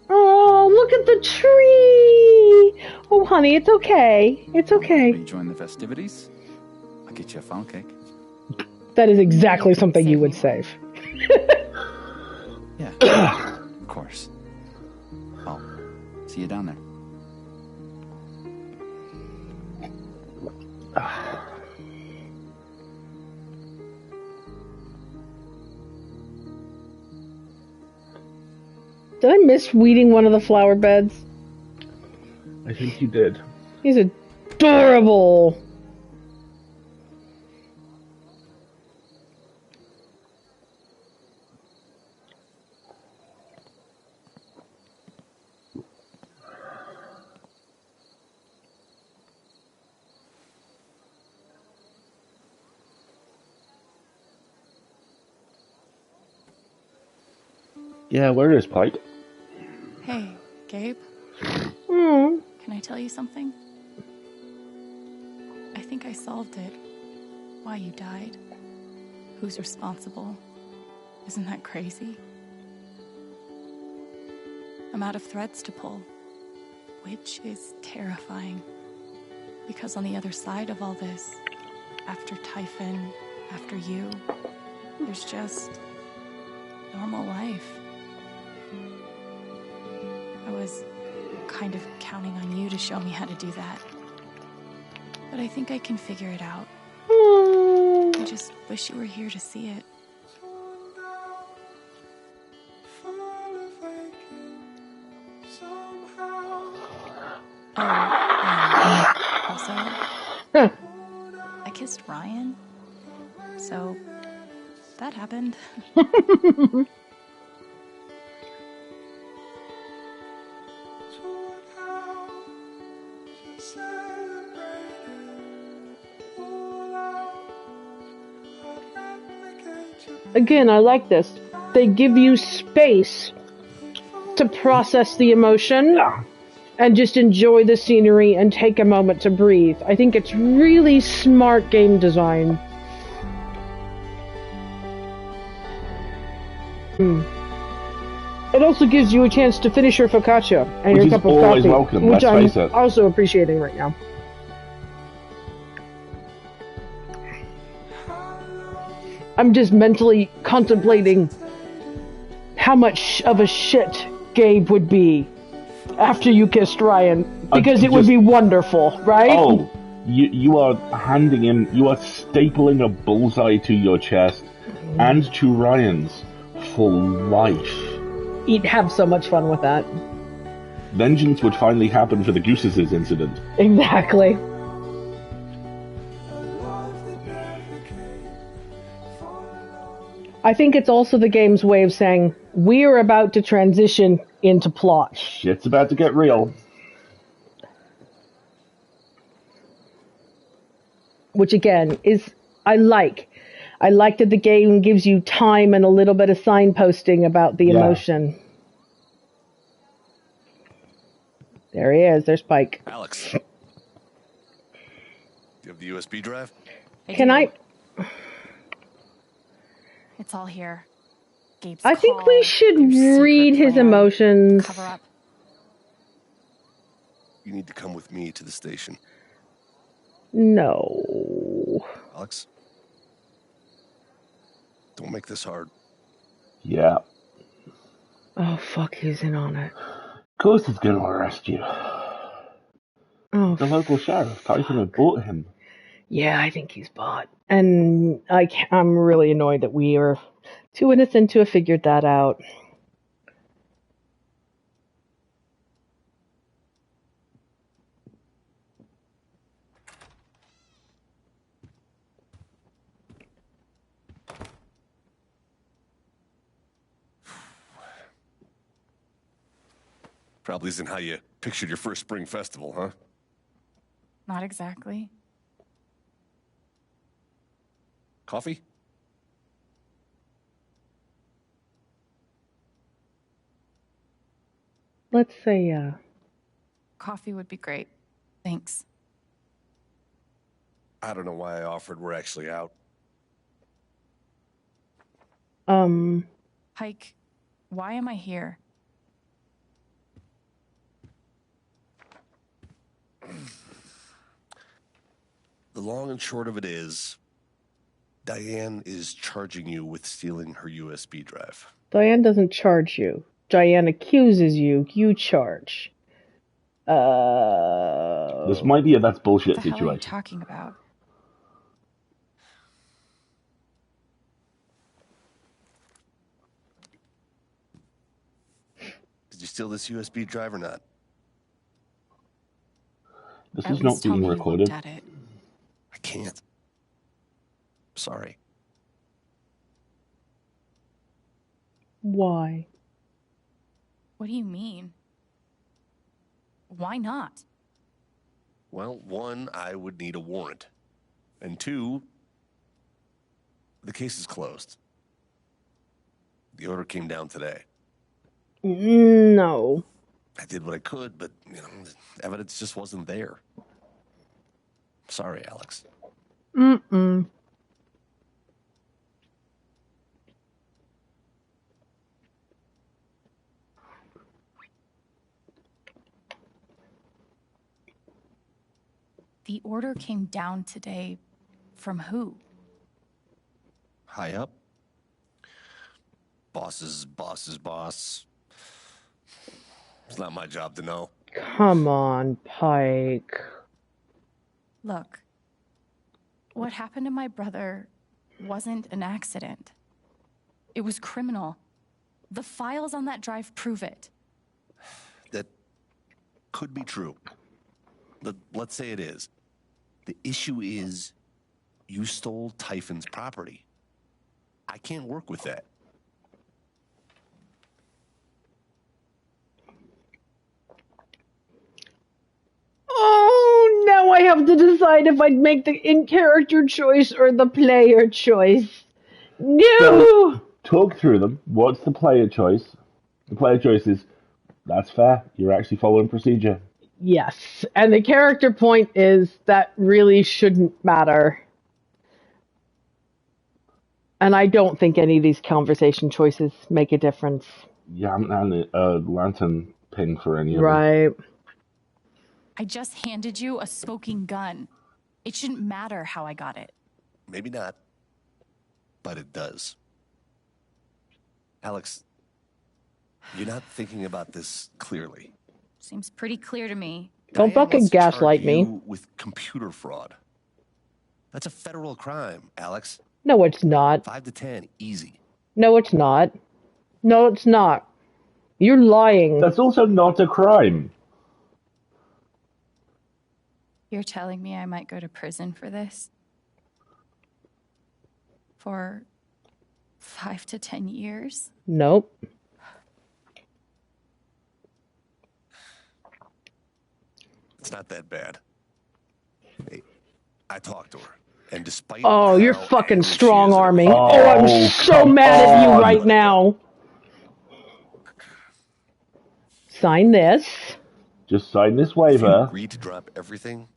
Oh, look at the tree! Oh, honey, it's okay. It's okay. Will you join the festivities? I'll get you a funnel cake. That is exactly something you would save. Yeah, of course. I'll see you down there. Did I miss weeding one of the flower beds? I think you did. He's adorable. Yeah, where is Pike? Hey, Gabe. Mm. Can I tell you something? I think I solved it. Why you died. Who's responsible. Isn't that crazy? I'm out of threads to pull, which is terrifying. Because on the other side of all this, after Typhon, after you, there's just normal life. I was kind of counting on you to show me how to do that. But I think I can figure it out. I just wish you were here to see it. Also, I kissed Ryan, so that happened. Again, I like this. They give you space to process the emotion and just enjoy the scenery and take a moment to breathe. I think it's really smart game design. It also gives you a chance to finish your focaccia and your cup of coffee, welcome, which I'm face it. also appreciating right now. I'm just mentally contemplating how much of a shit Gabe would be after you kissed Ryan, because it would be wonderful, right? Oh, you are handing him, you are stapling a bullseye to your chest and to Ryan's for life. He'd have so much fun with that. Vengeance would finally happen for the Gooses incident. Exactly. I think it's also the game's way of saying, we're about to transition into plot. Shit's about to get real. Which again, is, I like that the game gives you time and a little bit of signposting about the emotion. There he is, there's Pike. Alex. Do you have the USB drive? Can I... It's all here. Gabe's I think we should read his emotions. Cover up. You need to come with me to the station. No. Alex? Don't make this hard. Yeah. Oh, fuck, he's in on it. Ghost is going to arrest you. Oh, the local sheriff, Typhon had bought him. Yeah, I think he's bought. And I'm really annoyed that we are too innocent to have figured that out. Probably isn't how you pictured your first spring festival, huh? Not exactly. Coffee? Let's say, Coffee would be great. Thanks. I don't know why I offered. We're actually out. Pike, why am I here? The long and short of it is, Diane is charging you with stealing her USB drive. Diane doesn't charge you. Diane accuses you. You charge. This might be a that's bullshit What the hell are you situation. talking about? Did you steal this USB drive or not? This At is not least tell being me you recorded. looked at it. I can't. Sorry. Why? What do you mean? Why not? Well, one, I would need a warrant. And two, the case is closed. The order came down today. No. I did what I could, but, the evidence just wasn't there. Sorry, Alex. Mm-mm. The order came down today from who? High up. Boss's boss's boss. It's not my job to know. Come on, Pike. Look, what happened to my brother wasn't an accident. It was criminal. The files on that drive prove it. That could be true. Let's say it is. The issue is you stole Typhon's property. I can't work with that. Oh, now I have to decide if I'd make the in-character choice or the player choice. No! So, talk through them. What's the player choice? The player choice is, that's fair. You're actually following procedure. Yes, and the character point is that really shouldn't matter. And I don't think any of these conversation choices make a difference. You haven't had a lantern pin for any of them. Right. I just handed you a smoking gun. It shouldn't matter how I got it. Maybe not, but it does. Alex, you're not thinking about this clearly. Seems pretty clear to me. Don't Diane fucking wants to gaslight charge me. you with computer fraud. That's a federal crime, Alex. No, it's not. 5 to 10, easy. No, it's not. No, it's not. You're lying. That's also not a crime. You're telling me I might go to prison for this? For 5 to 10 years? Nope. It's not that bad. Hey, I talked to her, and despite Oh, you're how fucking angry she strong is at her arming. father- Oh, I'm so mad at you right now. Sign this. Just sign this If you waiver. agree to drop everything,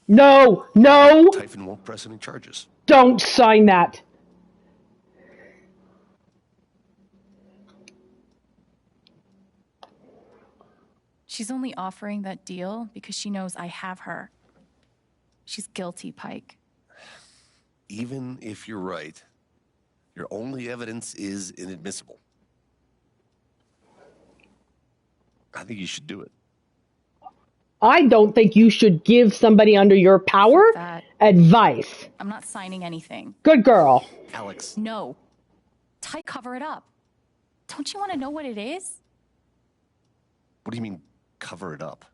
No, no, Typhon won't press any charges. don't sign that. She's only offering that deal because she knows I have her. She's guilty, Pike. Even if you're right, your only evidence is inadmissible. I think you should do it. I don't think you should give somebody under your power That advice. I'm not signing anything. Good girl. Alex, No. Tyke, cover it up. Don't you want to know what it is? what do you mean, cover it up?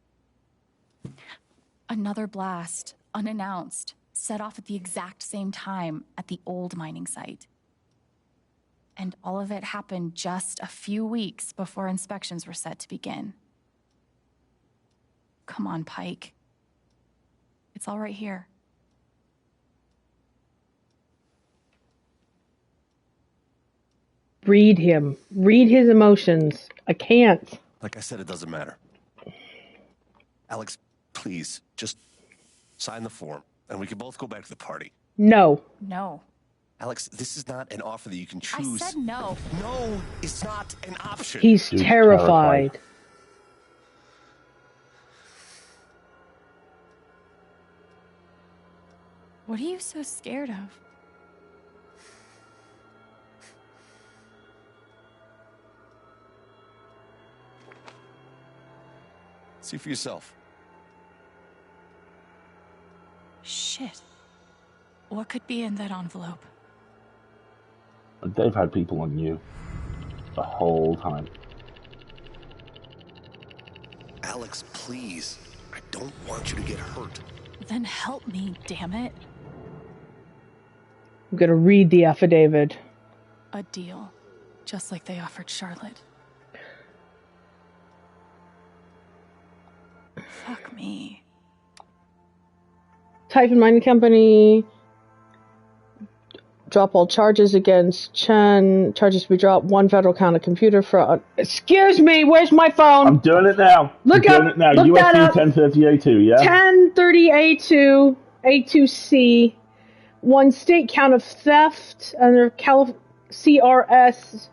Another blast, unannounced, set off at the exact same time at the old mining site. And all of it happened just a few weeks before inspections were set to begin. Come on, Pike. It's all right here. Read him. Read his emotions. I can't. Like I said, it doesn't matter. Alex, please, just sign the form, and we can both go back to the party. No. No. Alex, this is not an offer that you can I choose. said no. No, it's not an option. He's Dude's terrified. What are you so scared of? See for yourself. Shit. What could be in that envelope? They've had people on you the whole time. Alex, please. I don't want you to get hurt. Then help me, damn it. I'm gonna read the affidavit. A deal. Just like they offered Charlotte. Fuck me. Typhon Mining Company. Drop all charges against Chen. Charges to be dropped. 1 federal count of computer fraud. Excuse me, where's my phone? I'm doing it now. Look I'm up. doing it now. Look that USC up. 1030A2, yeah? 1030A2, A2C. 1 state count of theft under CRS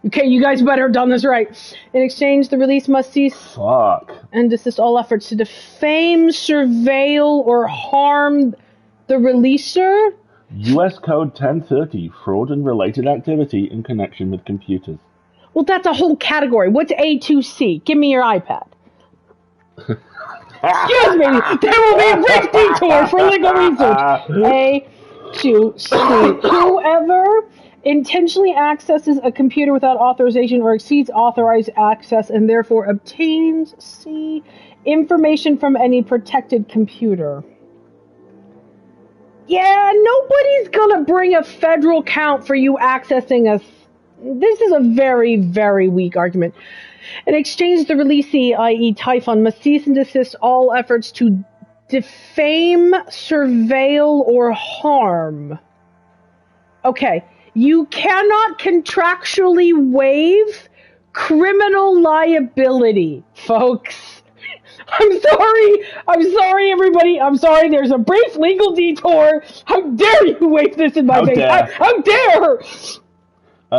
Okay, you guys better have done this right. In exchange, the release must cease and desist all efforts to defame, surveil, or harm the releaser. U.S. Code 1030, fraud and related activity in connection with computers. Well, that's a whole category. What's A2C? Give me your iPad. Excuse me, there will be a brief detour for legal research. A2C. Whoever intentionally accesses a computer without authorization or exceeds authorized access and therefore obtains information from any protected computer. Yeah, nobody's gonna bring a federal count for you accessing a... This is a very, very weak argument. In exchange, the releasee, i.e. Typhon, must cease and desist all efforts to defame, surveil, or harm. Okay, you cannot contractually waive criminal liability, folks. I'm sorry, everybody. I'm sorry, there's a brief legal detour. How dare you waive this in my face? How dare!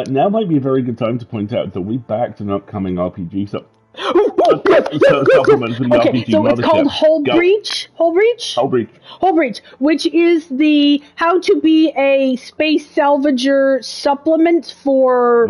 Now might be a very good time to point out that we backed an upcoming RPG supplement for the RPG so it's called Hull Breach, which is the How to Be a Space Salvager supplement for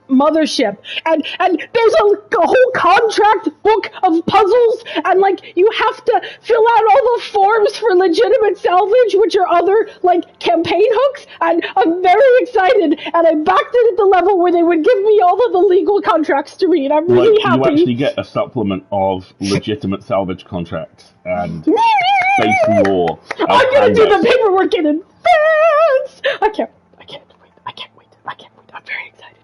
Mothership, and there's a whole contract book of puzzles, and like you have to fill out all the forms for legitimate salvage, which are other like campaign hooks, and I'm very excited, and I backed it at the level where they would give me all of the legal contracts to read. I'm really happy. You actually get a supplement of legitimate salvage contracts and space law. I'm gonna do the paperwork in advance. I can't wait. I'm very excited.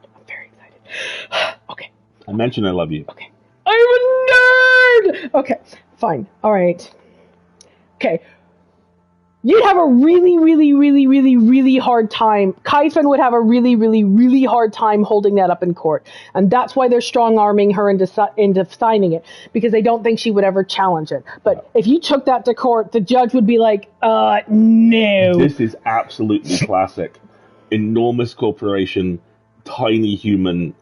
Okay. I mentioned I love you. Okay. I'm a nerd! Okay, fine. All right. Okay. You'd have a really hard time. Kaifan would have a really hard time holding that up in court. And that's why they're strong-arming her into signing it, because they don't think she would ever challenge it. But if you took that to court, the judge would be like, no. This is absolutely classic. Enormous corporation, tiny human.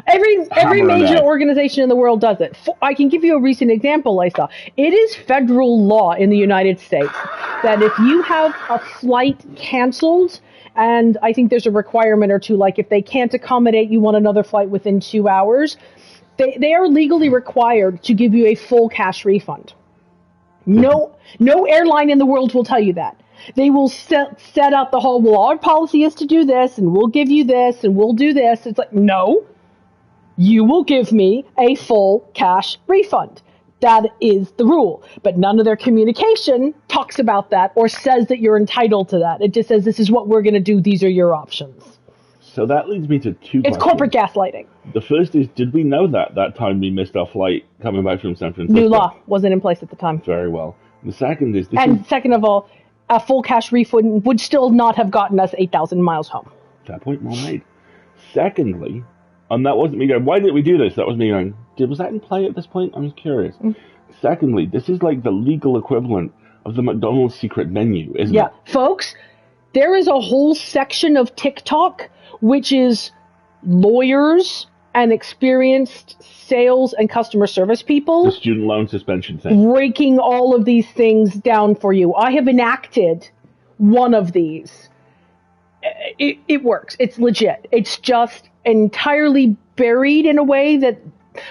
Every major organization in the world does it. I can give you a recent example I saw. It is federal law in the United States that if you have a flight canceled, and I think there's a requirement or two, like if they can't accommodate you on another flight within 2 hours, they are legally required to give you a full cash refund. No airline in the world will tell you that. They will set out the whole, well, our policy is to do this, and we'll give you this, and we'll do this. It's like, no. You will give me a full cash refund. That is the rule. But none of their communication talks about that or says that you're entitled to that. It just says, this is what we're going to do. These are your options. So that leads me to two questions. It's corporate gaslighting. The first is, did we know that time we missed our flight coming back from San Francisco? New law wasn't in place at the time. Very well. The second is... second of all, a full cash refund would still not have gotten us 8,000 miles home. That point well made. Secondly... And that wasn't me going, why didn't we do this? That was me going, was that in play at this point? I'm curious. Secondly, this is like the legal equivalent of the McDonald's secret menu, isn't it? Yeah, folks, there is a whole section of TikTok which is lawyers and experienced sales and customer service people. The student loan suspension thing. Breaking all of these things down for you. I have enacted one of these. It works. It's legit. It's just entirely buried in a way that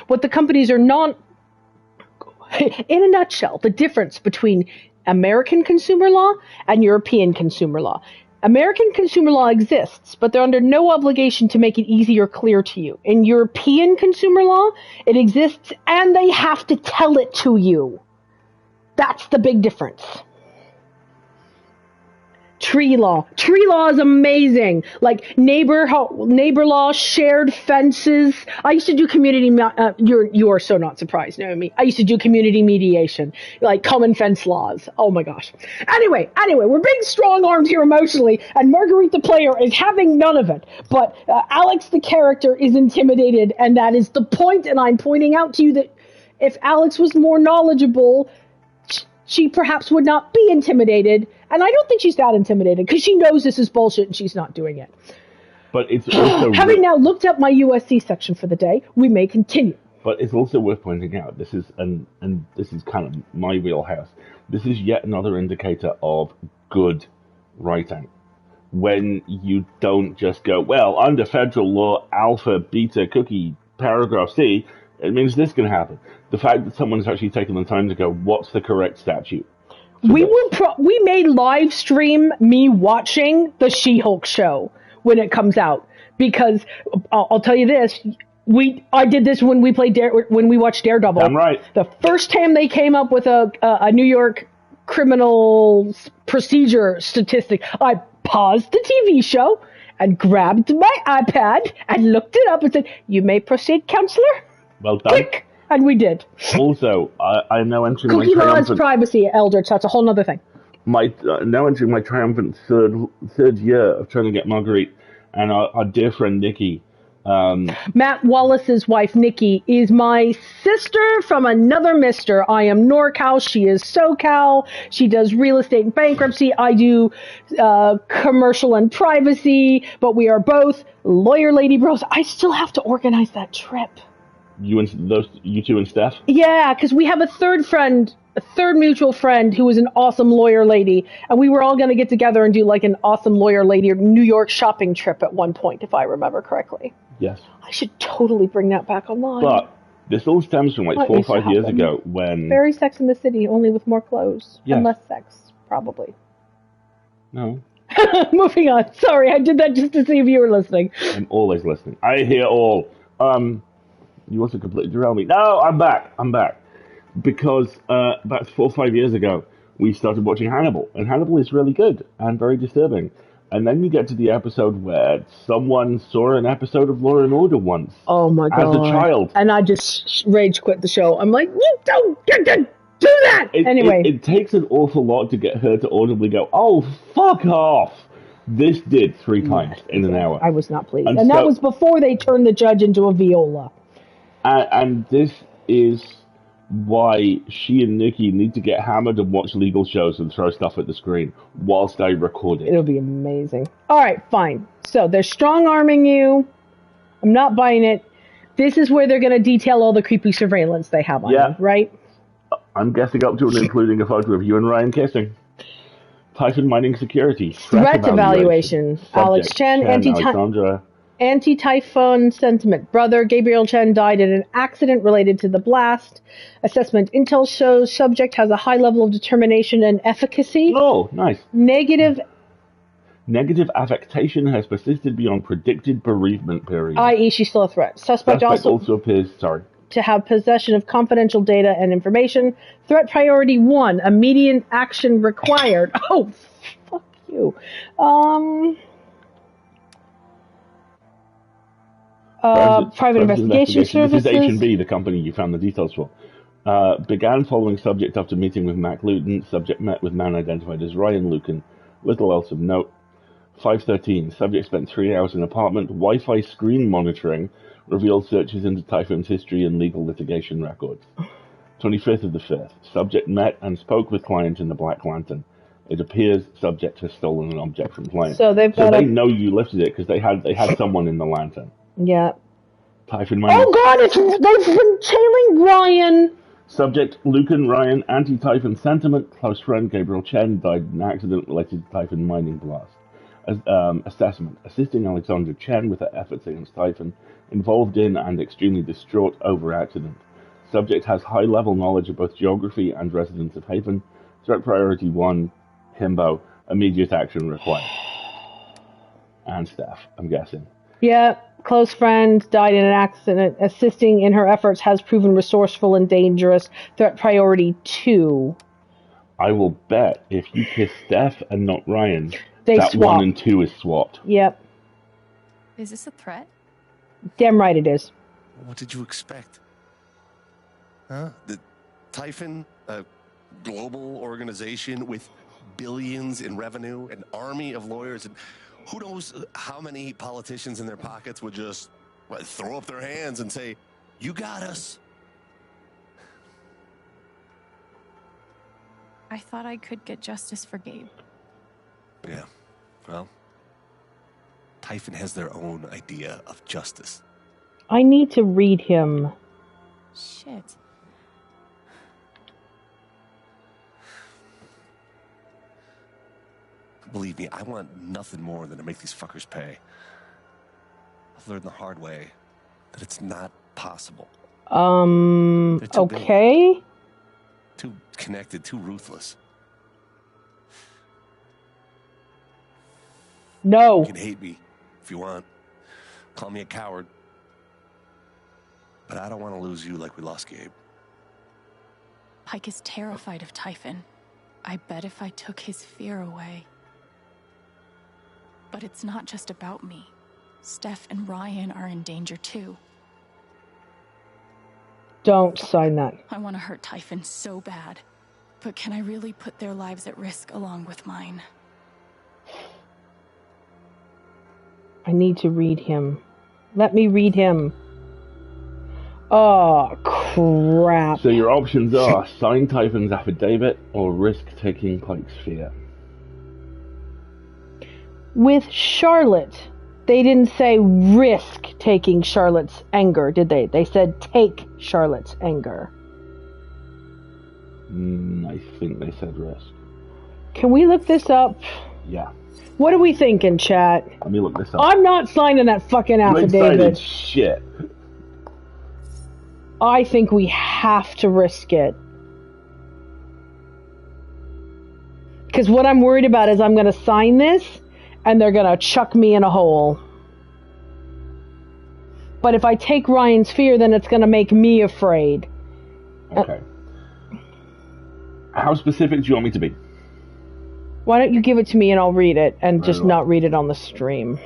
what the companies are not... In a nutshell, the difference between American consumer law and European consumer law. American consumer law exists, but they're under no obligation to make it easy or clear to you. In European consumer law, it exists and they have to tell it to you. That's the big difference. Tree law is amazing. Like neighbor law, shared fences. I used to do community. You are so not surprised, Naomi. I used to do community mediation, like common fence laws. Oh my gosh. Anyway, we're being strong armed here emotionally, and Marguerite the player is having none of it. But Alex the character is intimidated, and that is the point. And I'm pointing out to you that if Alex was more knowledgeable, she perhaps would not be intimidated. And I don't think she's that intimidated because she knows this is bullshit and she's not doing it. But it's also Having now looked up my USC section for the day, we may continue. But it's also worth pointing out, this is and this is kind of my wheelhouse. This is yet another indicator of good writing. When you don't just go, well, under federal law, alpha, beta, cookie, paragraph C, it means this can happen. The fact that someone's actually taken the time to go, what's the correct statute? We made live stream me watching the She-Hulk show when it comes out, because I'll tell you this. I did this when we played when we watched Daredevil. I'm right. The first time they came up with a New York criminal procedure statistic, I paused the TV show and grabbed my iPad and looked it up and said, "You may proceed, counselor." Well done. Click, and we did. Also, I'm now entering Cookie my laws, triumphant... privacy, Eldritch, that's a whole other thing. Now entering my triumphant third year of trying to get Marguerite, and our dear friend Nikki. Matt Wallace's wife, Nikki, is my sister from another mister. I am NorCal. She is SoCal. She does real estate and bankruptcy. I do commercial and privacy, but we are both lawyer lady bros. I still have to organize that trip. You two and Steph? Yeah, because we have a third mutual friend who is an awesome lawyer lady, and we were all going to get together and do like an awesome lawyer lady New York shopping trip at one point, if I remember correctly. Yes. I should totally bring that back online. But this all stems from like 4 or 5 years ago when... Very Sex in the City, only with more clothes. Yes. And less sex, probably. No. Moving on. Sorry, I did that just to see if you were listening. I'm always listening. I hear all. You also completely derailed me. No, I'm back. Because about 4 or 5 years ago, we started watching Hannibal. And Hannibal is really good and very disturbing. And then you get to the episode where someone saw an episode of Law and Order once. Oh my God. As a child. And I just rage quit the show. I'm like, you don't get to do that! Anyway. It takes an awful lot to get her to audibly go, oh, fuck off! This did 3 times in an hour. I was not pleased. And that was before they turned the judge into a viola. And this is why she and Nikki need to get hammered and watch legal shows and throw stuff at the screen whilst I record it. It'll be amazing. All right, fine. So they're strong-arming you. I'm not buying it. This is where they're going to detail all the creepy surveillance they have on you, right? I'm guessing up to and including a photo of you and Ryan kissing. Typhon Mining Security. Threat evaluation. Alex Chen, Anti-Typhon Sentiment. Brother Gabriel Chen died in an accident related to the blast. Assessment. Intel shows subject has a high level of determination and efficacy. Oh, nice. Negative affectation has persisted beyond predicted bereavement period. I.e. she's still a threat. Suspect also appears, to have possession of confidential data and information. Threat priority 1. Immediate action required. Oh, fuck you. Private investigation services. This is H&B, the company you found the details for. Began following subject after meeting with Mac Luton. Subject met with man identified as Ryan Lucan. Little else of note. 5:13. Subject spent 3 hours in apartment. Wi-Fi screen monitoring revealed searches into Typhon's history and legal litigation records. 25th of the 5th. Subject met and spoke with client in the Black Lantern. It appears subject has stolen an object from client. So they know you lifted it because they had someone in the lantern. Yeah. Typhon Mining. Oh God! They've been tailing Ryan. Subject Lucan Ryan, anti-Typhon sentiment. Close friend Gabriel Chen died in an accident related to Typhon mining blast. Assessment. Assisting Alexandra Chen with her efforts against Typhon. Involved in and extremely distraught over accident. Subject has high-level knowledge of both geography and residents of Haven. Threat priority 1. Himbo. Immediate action required. And staff, I'm guessing. Yeah. Close friend died in an accident. Assisting in her efforts has proven resourceful and dangerous. Threat priority 2. I will bet if you kiss Steph and not Ryan, they that swap. 1 and 2 is swapped. Yep. Is this a threat? Damn right it is. What did you expect? Huh? The Typhon, a global organization with billions in revenue, an army of lawyers, and who knows how many politicians in their pockets would just throw up their hands and say, "You got us." I thought I could get justice for Gabe. Yeah, well, Typhon has their own idea of justice. I need to read him. Shit. Believe me, I want nothing more than to make these fuckers pay. I've learned the hard way that it's not possible. They're too Okay. big, too connected, too ruthless. No. You can hate me if you want. Call me a coward. But I don't want to lose you like we lost Gabe. Pike is terrified of Typhon. I bet if I took his fear away. But it's not just about me. Steph and Ryan are in danger too. Don't sign that. I want to hurt Typhon so bad. But can I really put their lives at risk along with mine? I need to read him. Let me read him. Oh, crap. So your options are sign Typhon's affidavit or risk taking Pike's fear. With Charlotte, they didn't say risk taking Charlotte's anger, did they? They said take Charlotte's anger. I think they said risk. Can we look this up? Yeah. What are we thinking, chat? Let me look this up. I'm not signing that fucking affidavit. Shit. I think we have to risk it. Because what I'm worried about is I'm going to sign this and they're going to chuck me in a hole. But if I take Ryan's fear, then it's going to make me afraid. Okay. How specific do you want me to be? Why don't you give it to me and I'll read it and just not read it on the stream.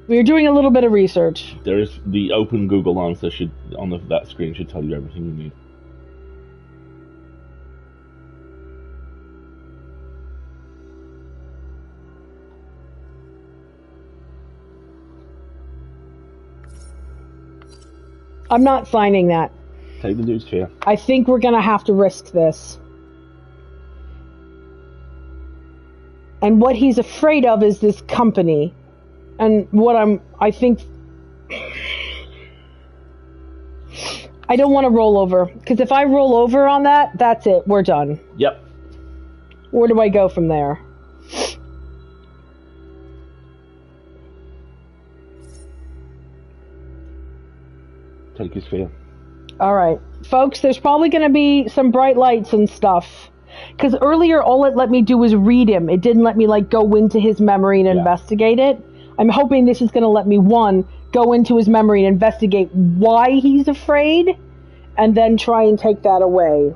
We're doing a little bit of research. There's the open Google answer that screen should tell you everything you need. I'm not signing that. Take the dude's fear. I think we're going to have to risk this. And what he's afraid of is this company. And I think... I don't want to roll over. Because if I roll over on that, that's it. We're done. Yep. Where do I go from there? Take his fear. Alright. Folks, there's probably going to be some bright lights and stuff. Because earlier, all it let me do was read him. It didn't let me, go into his memory and investigate it. I'm hoping this is going to let me, go into his memory and investigate why he's afraid, and then try and take that away.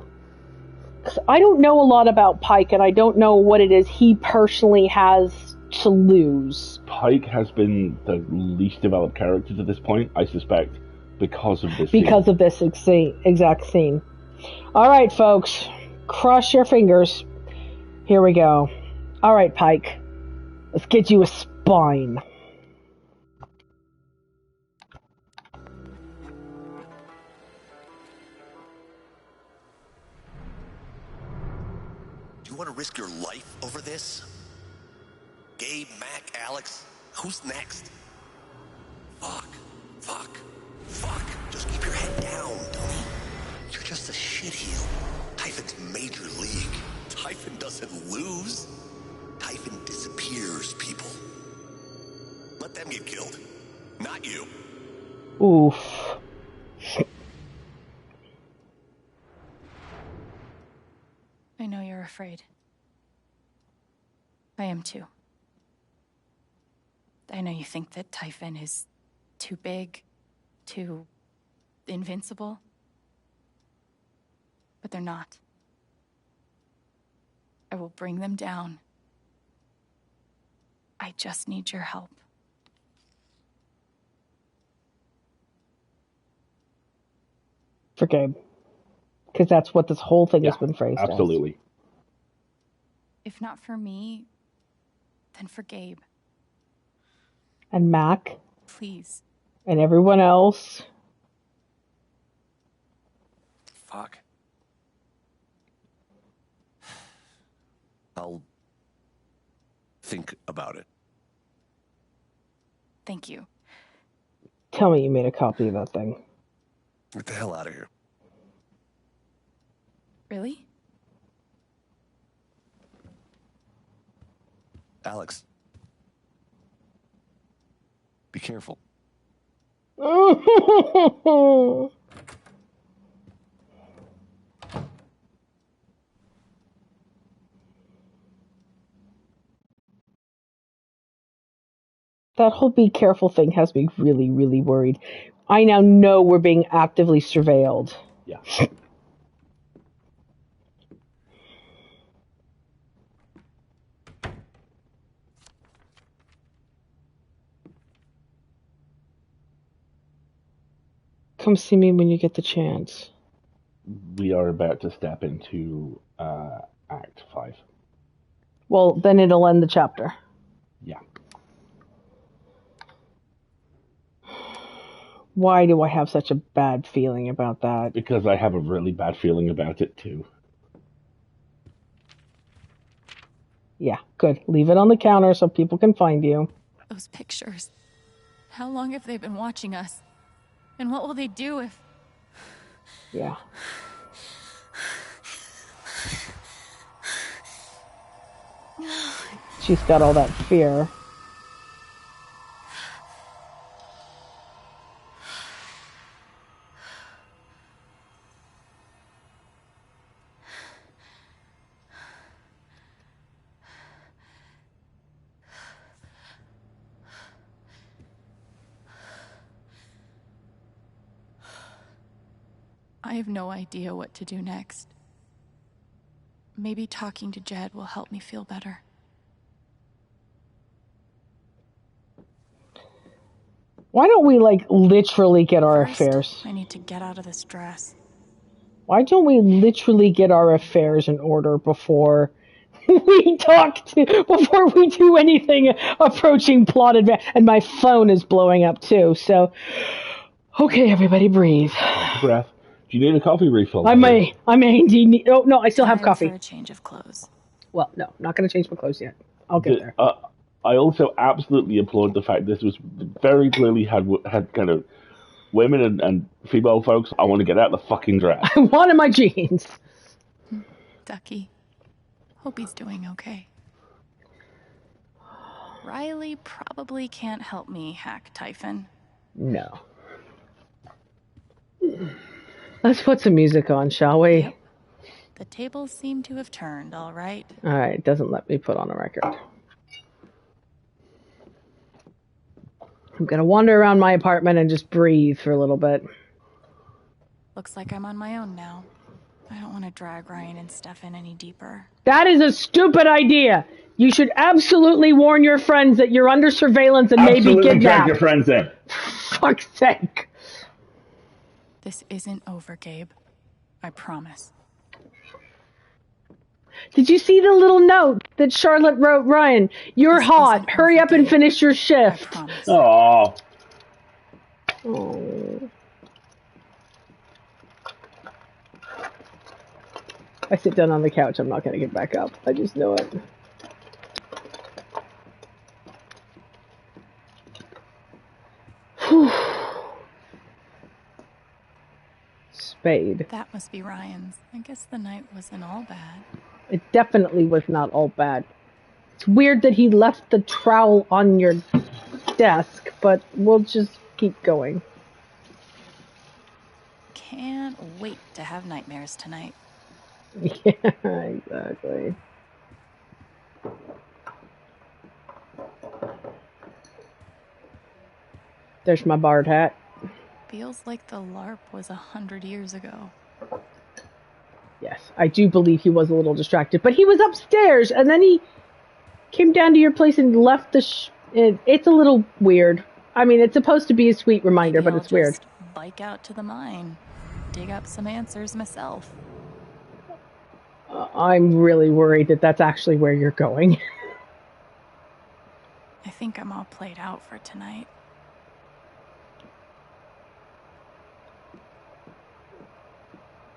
'Cause I don't know a lot about Pike, and I don't know what it is he personally has to lose. Pike has been the least developed character to this point, I suspect, because of this exact scene. Alright, folks. Cross your fingers. Here we go. Alright, Pike. Let's get you a spine. Do you want to risk your life over this? Gabe, Mac, Alex, who's next? Fuck. Just keep your head down, dummy. You're just a shitheel. Typhon's major league. Typhon doesn't lose. Typhon disappears people. Let them get killed. Not you. Oof. I know you're afraid. I am too. I know you think that Typhon is too big, too invincible. But they're not. I will bring them down. I just need your help. For Gabe. Because that's what this whole thing has been phrased absolutely. as. If not for me, then for Gabe. And Mac. Please. And everyone else. Fuck. I'll think about it. Thank you. Tell me you made a copy of that thing. Get the hell out of here. Really? Alex. Be careful. That whole be careful thing has me really, really worried. I now know we're being actively surveilled. Yeah. Come see me when you get the chance. We are about to step into Act 5. Well, then it'll end the chapter. Yeah. Why do I have such a bad feeling about that? Because I have a really bad feeling about it too. Yeah, good. Leave it on the counter so people can find you. Those pictures. How long have they been watching us? And what will they do if... Yeah. She's got all that fear. I have no idea what to do next. Maybe talking to Jed will help me feel better. Why don't we, literally get our affairs? I need to get out of this dress. Why don't we literally get our affairs in order before we before we do anything approaching plot advance? And my phone is blowing up too, so... Okay, everybody, breathe. Breath. Do you need a coffee refill? I may indeed need... Oh, no, I still have coffee. For a change of clothes. Well, no, not going to change my clothes yet. I'll get there. I also absolutely applaud the fact this was very clearly had kind of women and female folks. I want to get out the fucking dress. I wanted my jeans. Ducky. Hope he's doing okay. Riley probably can't help me hack Typhon. No. Let's put some music on, shall we? Yep. The tables seem to have turned, all right. All right, it doesn't let me put on a record. I'm going to wander around my apartment and just breathe for a little bit. Looks like I'm on my own now. I don't want to drag Ryan and Stefan any deeper. That is a stupid idea. You should absolutely warn your friends that you're under surveillance and maybe kidnapped. Drag your friends in. Fuck's sake. This isn't over, Gabe. I promise. Did you see the little note that Charlotte wrote Ryan? You're hot. Hurry up and finish your shift. Aww. Oh. I sit down on the couch, I'm not going to get back up. I just know it. Whew. Spade. That must be Ryan's. I guess the night wasn't all bad. It definitely was not all bad. It's weird that he left the trowel on your desk, but we'll just keep going. Can't wait to have nightmares tonight. Yeah, exactly. There's my Bard hat. Feels like the LARP was 100 years ago. Yes, I do believe he was a little distracted, but he was upstairs, and then he came down to your place and left the it's a little weird. I mean, it's supposed to be a sweet reminder, but it's weird. Bike out to the mine. Dig up some answers myself. I'm really worried that that's actually where you're going. I think I'm all played out for tonight.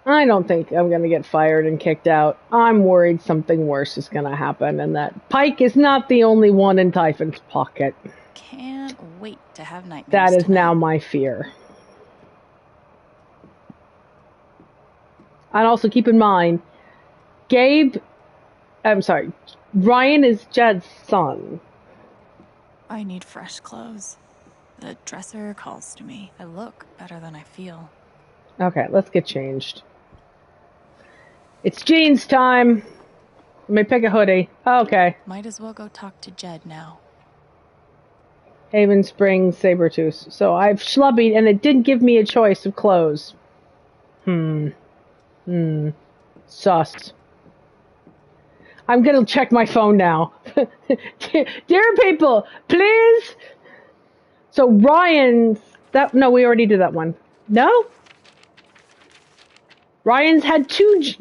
I don't think I'm going to get fired and kicked out. I'm worried something worse is going to happen and that Pike is not the only one in Typhon's pocket. Can't can't wait to have nightmares That is tonight. now my fear. And also keep in mind, Ryan is Jed's son. I need fresh clothes. The dresser calls to me. I look better than I feel. Okay, let's get changed. It's jeans time. Let me pick a hoodie. Okay. Might as well go talk to Jed now. Haven Springs, Sabertooth. So I've schlubbied and it didn't give me a choice of clothes. Sus. I'm gonna check my phone now. Dear people, please. So Ryan's no, we already did that one. No? Ryan's had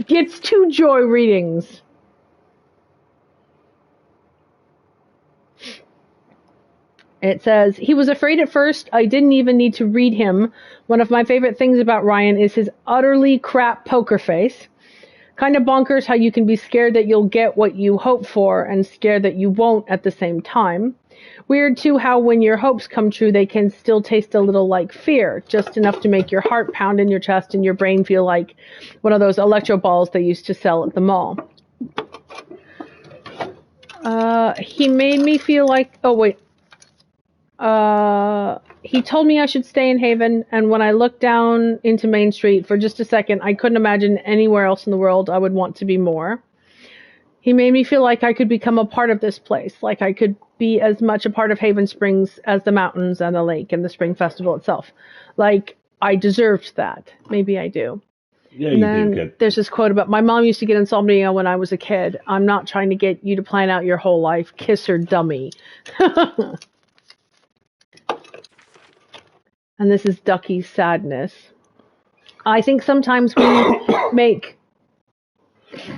gets 2 joy readings. It says, he was afraid at first. I didn't even need to read him. One of my favorite things about Ryan is his utterly crap poker face. Kind of bonkers how you can be scared that you'll get what you hope for and scared that you won't at the same time. Weird too how when your hopes come true, they can still taste a little like fear, just enough to make your heart pound in your chest and your brain feel like one of those electro balls they used to sell at the mall. He made me feel like, he told me I should stay in Haven, and when I looked down into Main Street for just a second, I couldn't imagine anywhere else in the world I would want to be more. He made me feel like I could become a part of this place, like I could be as much a part of Haven Springs as the mountains and the lake and the Spring Festival itself. Like, I deserved that. Maybe I do. Yeah, and you then do get. There's this quote about, my mom used to get insomnia when I was a kid. I'm not trying to get you to plan out your whole life. Kiss her, dummy. And this is Ducky's sadness. I think sometimes we make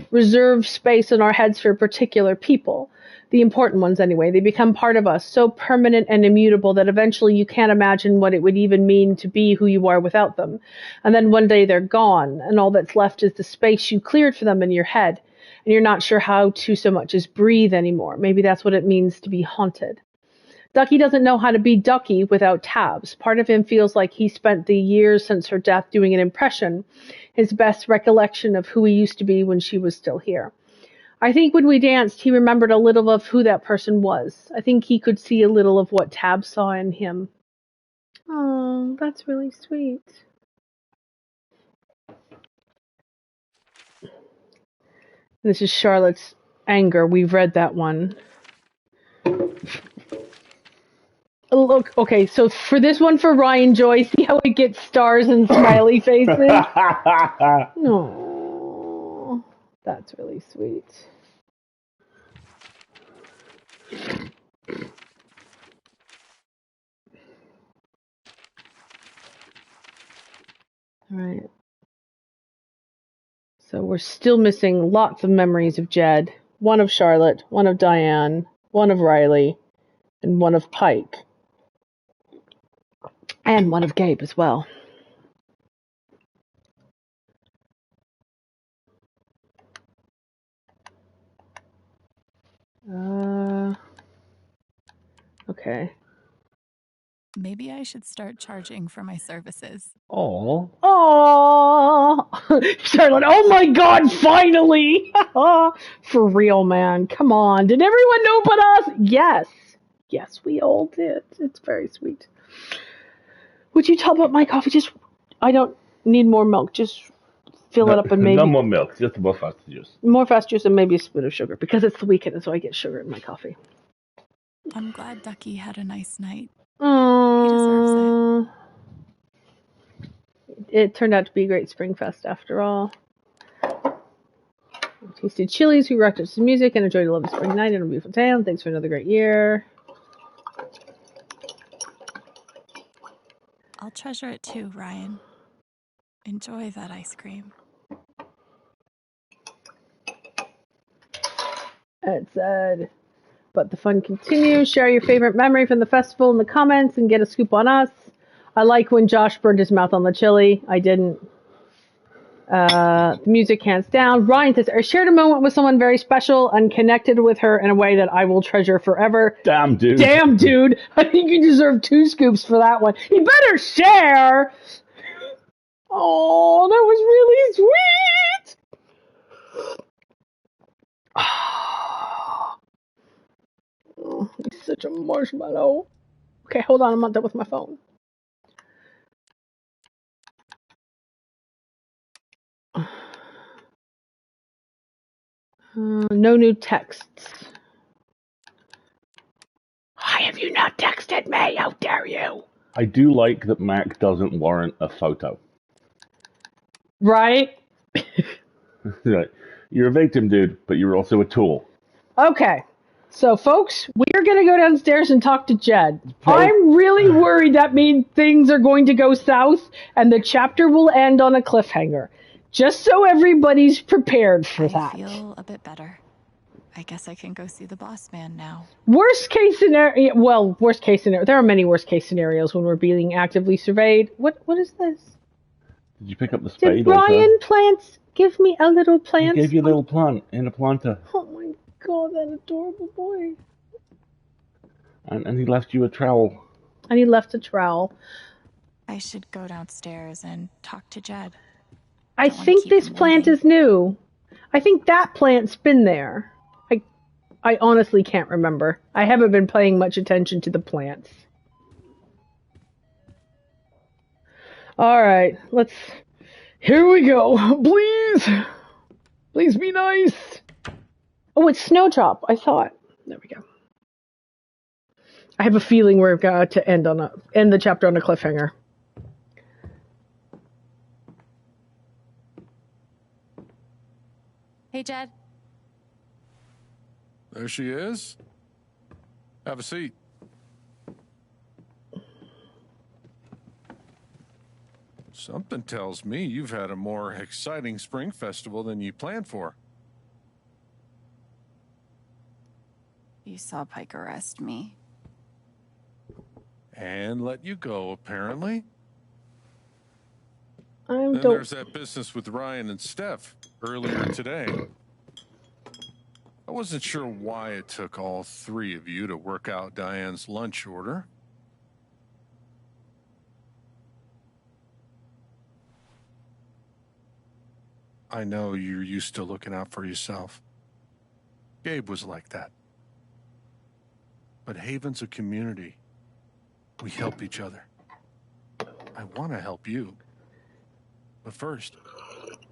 reserve space in our heads for particular people. The important ones anyway. They become part of us, so permanent and immutable that eventually you can't imagine what it would even mean to be who you are without them. And then one day they're gone, and all that's left is the space you cleared for them in your head. And you're not sure how to so much as breathe anymore. Maybe that's what it means to be haunted. Ducky doesn't know how to be Ducky without Tabs. Part of him feels like he spent the years since her death doing an impression, his best recollection of who he used to be when she was still here. I think when we danced, he remembered a little of who that person was. I think he could see a little of what Tabs saw in him. Oh, that's really sweet. This is Charlotte's anger. We've read that one. Look, okay, so for this one for Ryan Joy, see how it gets stars and smiley faces? No, that's really sweet. All right. So we're still missing lots of memories of Jed. One of Charlotte, one of Diane, one of Riley, and one of Pike. And one of Gabe as well. Okay. Maybe I should start charging for my services. Oh. Charlotte, oh my god, finally! For real, man. Come on. Did everyone know but us? Yes. Yes, we all did. It's very sweet. Would you top up my coffee? I don't need more milk. Just fill it up and maybe... No more milk, just more fast juice. More fast juice and maybe a spoon of sugar, because it's the weekend, so I get sugar in my coffee. I'm glad Ducky had a nice night. He deserves it. It turned out to be a great Spring Fest after all. Tasted Chili's, who rocked us to music and enjoyed a lovely spring night in a beautiful town. Thanks for another great year. I'll treasure it too, Ryan. Enjoy that ice cream. It said, but the fun continues. Share your favorite memory from the festival in the comments and get a scoop on us. I like when Josh burned his mouth on the chili. I didn't. The music hands down. Ryan says, I shared a moment with someone very special and connected with her in a way that I will treasure forever. Damn, dude. Damn, dude. I think you deserve 2 scoops for that one. You better share. Oh, that was really sweet. Oh, he's such a marshmallow. Okay, hold on. I'm not done with my phone. No new texts. Why have you not texted me? How dare you? I do like that Mac doesn't warrant a photo. Right? You're a victim, dude, but you're also a tool. Okay. So, folks, we're going to go downstairs and talk to Jed. I'm really worried that means things are going to go south and the chapter will end on a cliffhanger. Just so everybody's prepared for that. I feel a bit better. I guess I can go see the boss man now. Worst case scenario. Well, worst case scenario. There are many worst case scenarios when we're being actively surveyed. What is this? Did you pick up the spade? Did Ryan Plants give me a little plant? He gave you a little plant in a planter. Oh my god, that adorable boy. And he left you a trowel. And he left a trowel. I should go downstairs and talk to Jed. I think this plant is new. I think that plant's been there. I honestly can't remember. I haven't been paying much attention to the plants. Alright, here we go. Please be nice. Oh, it's Snowdrop, I thought. There we go. I have a feeling we're going to end the chapter on a cliffhanger. Hey, Jed. There she is. Have a seat. Something tells me you've had a more exciting spring festival than you planned for. You saw Pike arrest me. And let you go, apparently. Then there's that business with Ryan and Steph earlier today. I wasn't sure why it took all 3 of you to work out Diane's lunch order. I know you're used to looking out for yourself. Gabe was like that. But Haven's a community. We help each other. I want to help you. But first,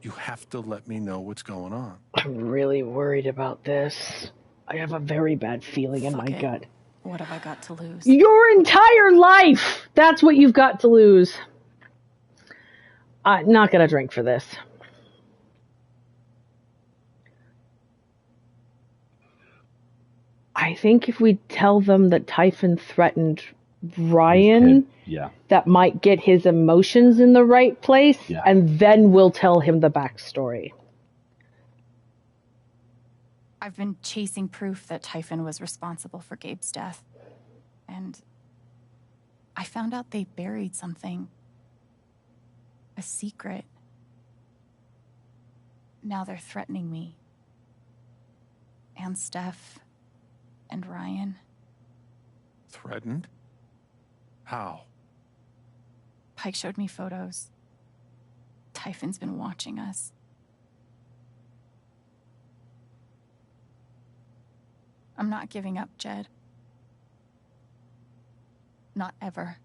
you have to let me know what's going on. I'm really worried about this. I have a very bad feeling in my gut. What have I got to lose? Your entire life! That's what you've got to lose. I'm not gonna drink for this. I think if we tell them that Typhon threatened Ryan, that might get his emotions in the right place, and then we'll tell him the backstory. I've been chasing proof that Typhon was responsible for Gabe's death. And I found out they buried something. A secret. Now they're threatening me. And Steph. And Ryan. Threatened? How? Pike showed me photos. Typhon's been watching us. I'm not giving up, Jed. Not ever.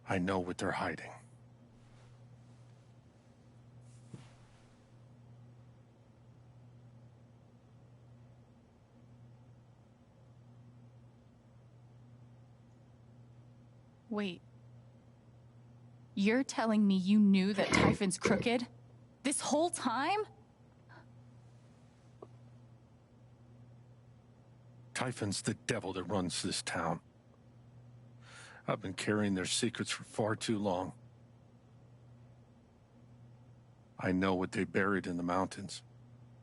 I know what they're hiding. Wait. You're telling me you knew that Typhon's crooked? This whole time? Typhon's the devil that runs this town. I've been carrying their secrets for far too long. I know what they buried in the mountains.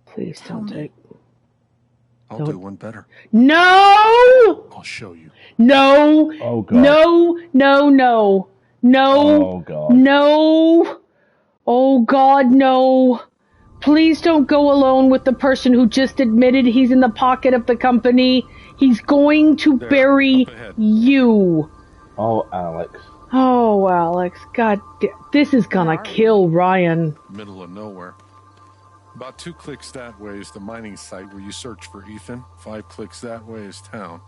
Please don't take. I'll Don't- do one better. No! I'll show you. No! Oh, God. No! No! No! No! Oh, God. No! Oh, God, no! Please don't go alone with the person who just admitted he's in the pocket of the company. He's going to bury you. Oh, Alex. Oh, Alex. God, this is gonna kill Ryan. Middle of nowhere. About 2 clicks that way is the mining site where you search for Ethan. 5 clicks that way is town.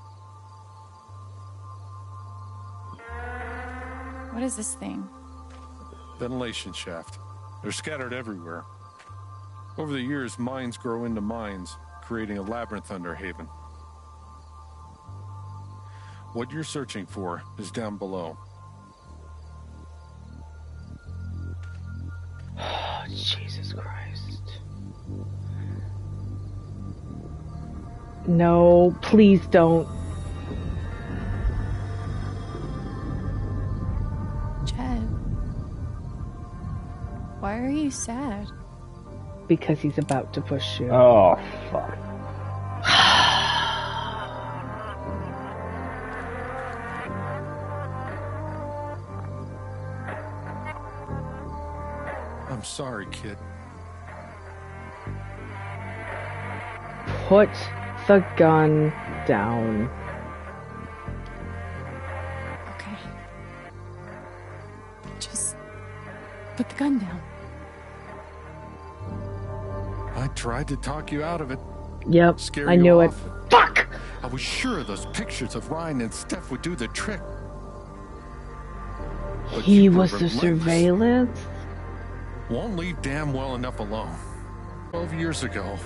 What is this thing? Ventilation shaft. They're scattered everywhere. Over the years, mines grow into mines, creating a labyrinth under Haven. What you're searching for is down below. Jesus Christ. No, please don't. Jed, why are you sad? Because he's about to push you. Oh, fuck. I'm sorry, kid. Put the gun down. Okay. Just put the gun down. I tried to talk you out of it. Yep, Scare I you knew it. off. Fuck! I was sure those pictures of Ryan and Steph would do the trick. But He you were was the relentless. surveillance? Won't leave damn well enough alone. 12 years ago,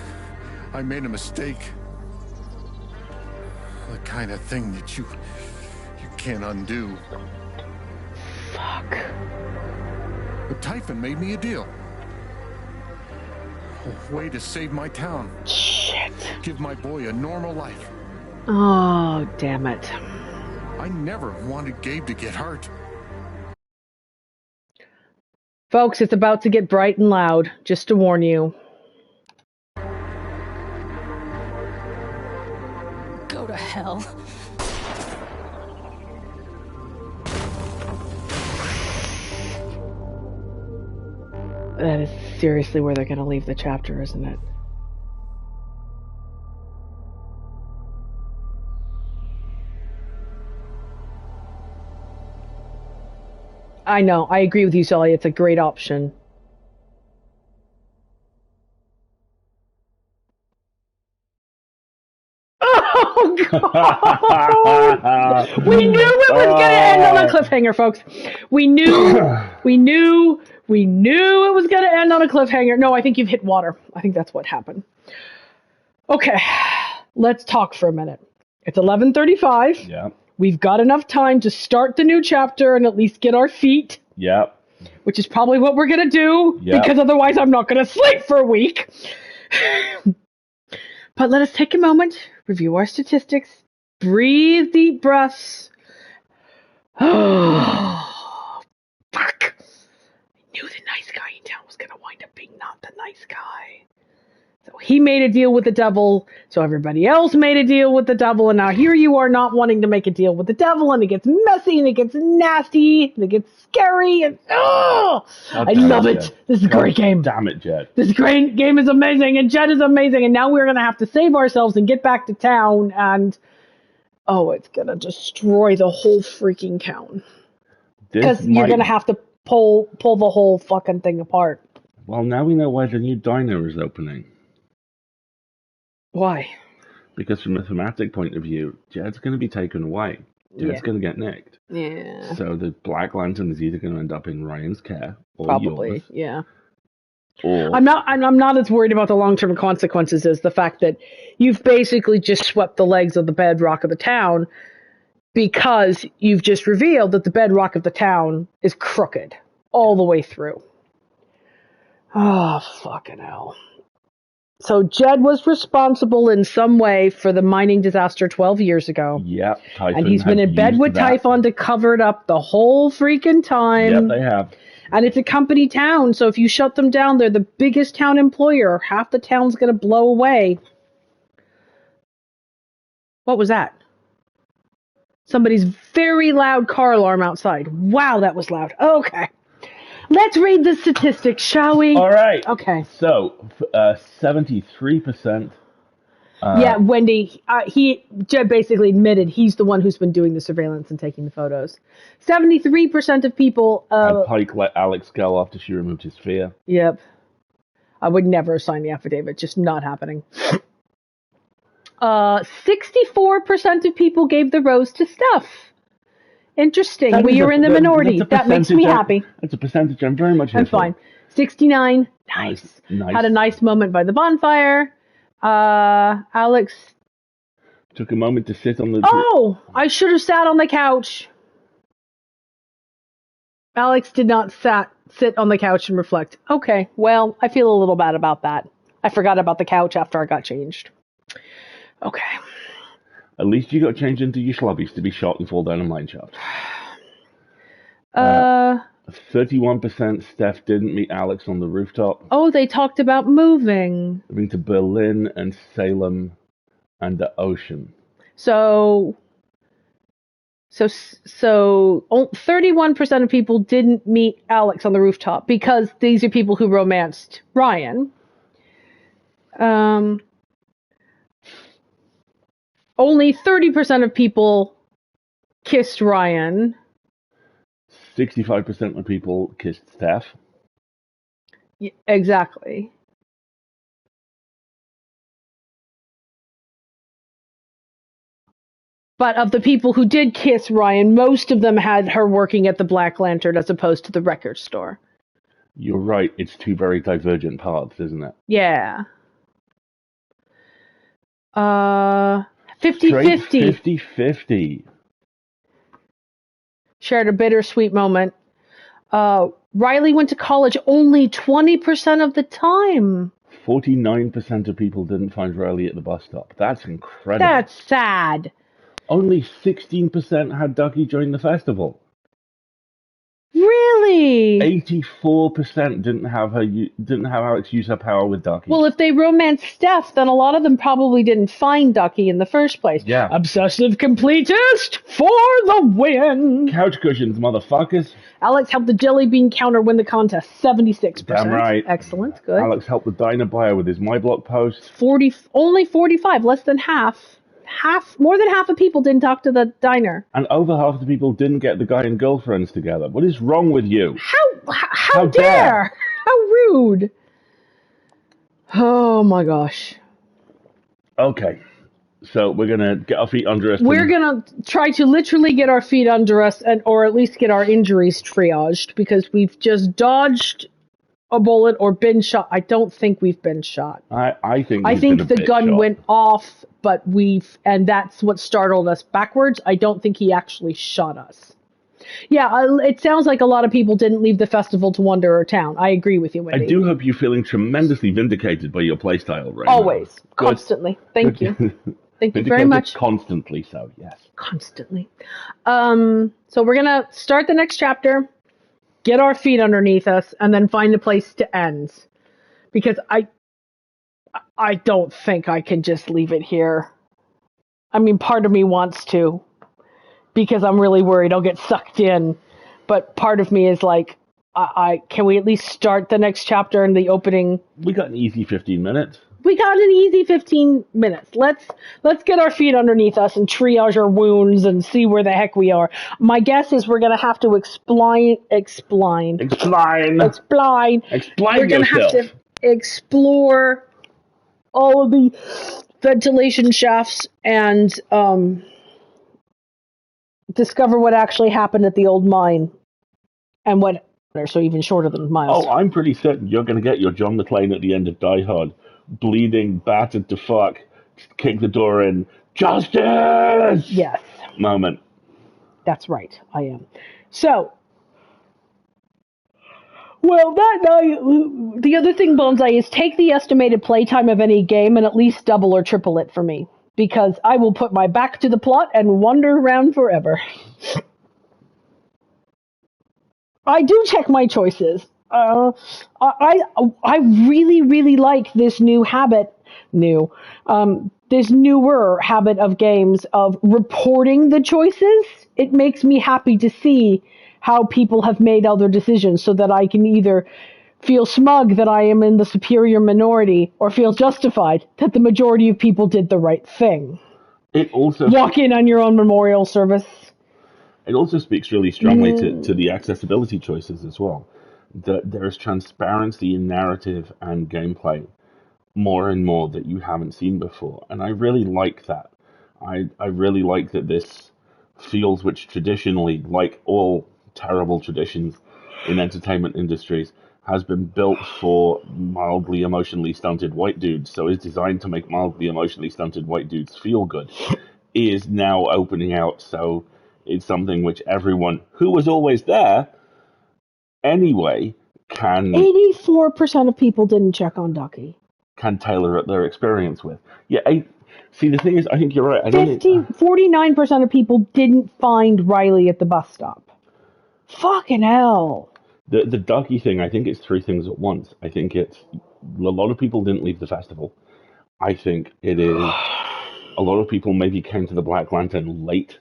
I made a mistake. The kind of thing that you can't undo. Fuck. But Typhon made me a deal. A way to save my town. Shit. Give my boy a normal life. Oh, damn it. I never wanted Gabe to get hurt. Folks, it's about to get bright and loud, just to warn you. Go to hell. That is seriously where they're going to leave the chapter, isn't it? I know. I agree with you, Sully. It's a great option. Oh, God! We knew it was going to end on a cliffhanger, folks. We knew it was going to end on a cliffhanger. No, I think you've hit water. I think that's what happened. Okay, let's talk for a minute. It's 11:35. Yeah. We've got enough time to start the new chapter and at least get our feet. Yep. Which is probably what we're going to do, Yep. because otherwise I'm not going to sleep for a week. But let us take a moment, review our statistics, breathe deep breaths. Oh, fuck. I knew the nice guy in town was going to wind up being not the nice guy. So he made a deal with the devil, so everybody else made a deal with the devil, and now here you are not wanting to make a deal with the devil, and it gets messy, and it gets nasty, and it gets scary, and I love it. Jed. This is a great game. Damn it, Jed. This great game is amazing, and Jed is amazing, and now we're going to have to save ourselves and get back to town, and it's going to destroy the whole freaking town. Because you're going to have to pull the whole fucking thing apart. Well, now we know why the new diner is opening. Why? Because from a thematic point of view, Jed's going to be taken away. Jed's going to get nicked. Yeah. So the Black Lantern is either going to end up in Ryan's care or Probably, yours. yeah. Or I'm not as worried about the long-term consequences as the fact that you've basically just swept the legs of the bedrock of the town, because you've just revealed that the bedrock of the town is crooked all the way through. Oh, fucking hell. So Jed was responsible in some way for the mining disaster 12 years ago. Yep. And he's been in bed with Typhon to cover it up the whole freaking time. Yep, they have. And it's a company town, so if you shut them down, they're the biggest town employer. Half the town's going to blow away. What was that? Somebody's very loud car alarm outside. Wow, that was loud. Okay. Let's read the statistics, shall we? All right. Okay. So, 73%. Yeah, Wendy, he basically admitted he's the one who's been doing the surveillance and taking the photos. 73% of people... and Pike let Alex go after she removed his fear. Yep. I would never sign the affidavit. Just not happening. 64% of people gave the rose to Steph. Interesting. We are in the minority. That makes me happy. That's a percentage I'm very much I'm fine. 69. Nice. Nice. Had a nice moment by the bonfire. Alex took a moment to sit on the... Oh! I should have sat on the couch. Alex did not sit on the couch and reflect. Okay, well, I feel a little bad about that. I forgot about the couch after I got changed. Okay. At least you got changed into your schlubbies to be shot and fall down a mine shaft. 31% Steph didn't meet Alex on the rooftop. Oh, they talked about moving. Moving to Berlin and Salem and the ocean. So 31% of people didn't meet Alex on the rooftop because these are people who romanced Ryan. Only 30% of people kissed Ryan. 65% of people kissed Steph. Yeah, exactly. But of the people who did kiss Ryan, most of them had her working at the Black Lantern as opposed to the record store. You're right. It's two very divergent paths, isn't it? Yeah. 50-50. 50-50. Shared a bittersweet moment. Riley went to college only 20% of the time. 49% of people didn't find Riley at the bus stop. That's incredible. That's sad. Only 16% had Ducky join the festival. Really? 84% didn't have Alex use her power with Ducky. Well, if they romanced Steph, then a lot of them probably didn't find Ducky in the first place. Yeah. Obsessive completist for the win. Couch cushions, motherfuckers. Alex helped the jelly bean counter win the contest. 76%. Damn right. Excellent. Good. Alex helped the diner buyer with his My Block post. Only 45, less than half. More than half of people didn't talk to the diner. And over half the people didn't get the guy and girlfriends together. What is wrong with you? How dare? How rude. Oh my gosh. Okay. So we're going to get our feet under us. We're going to try to literally get our feet under us or at least get our injuries triaged because we've just dodged a bullet or been shot. I don't think we've been shot. I think the gun went off, but and that's what startled us backwards. I don't think he actually shot us. Yeah, it sounds like a lot of people didn't leave the festival to wander town. I agree with you, Wendy. I do hope you're feeling tremendously vindicated by your playstyle right Always. now. Constantly. Thank you. Thank you very Vindicated much. Constantly so, yes. Constantly. So we're going to start the next chapter, get our feet underneath us, and then find a place to end. Because I don't think I can just leave it here. I mean, part of me wants to, because I'm really worried I'll get sucked in. But part of me is like, can we at least start the next chapter in the opening? We got an easy 15 minutes. We got an easy 15 minutes. Let's get our feet underneath us and triage our wounds and see where the heck we are. My guess is we're going to have to explain. We're going to have to explore all of the ventilation shafts and discover what actually happened at the old mine and what. So even shorter than Miles. Oh, I'm pretty certain you're going to get your John McClane at the end of Die Hard. Bleeding, battered to fuck, kick the door in, justice! Yes. Moment. That's right, I am. So, well, that night, the other thing, Bonsai, is take the estimated playtime of any game and at least double or triple it for me. Because I will put my back to the plot and wander around forever. I do check my choices. I really, really like this new habit this newer habit of games of reporting the choices. It makes me happy to see how people have made other decisions so that I can either feel smug that I am in the superior minority or feel justified that the majority of people did the right thing. It also walk in on your own memorial service. It also speaks really strongly to the accessibility choices as well. That there is transparency in narrative and gameplay more and more that you haven't seen before. And I really like that. I really like that this feels, which traditionally, like all terrible traditions in entertainment industries, has been built for mildly emotionally stunted white dudes, so is designed to make mildly emotionally stunted white dudes feel good, is now opening out, so it's something which everyone who was always there anyway can 84% of people didn't check on Ducky. can tailor their experience with. Yeah, see, the thing is, I think you're right. 49% of people didn't find Riley at the bus stop. Fucking hell. The Ducky thing, I think it's three things at once. I think it's a lot of people didn't leave the festival. I think it is a lot of people maybe came to the Black Lantern late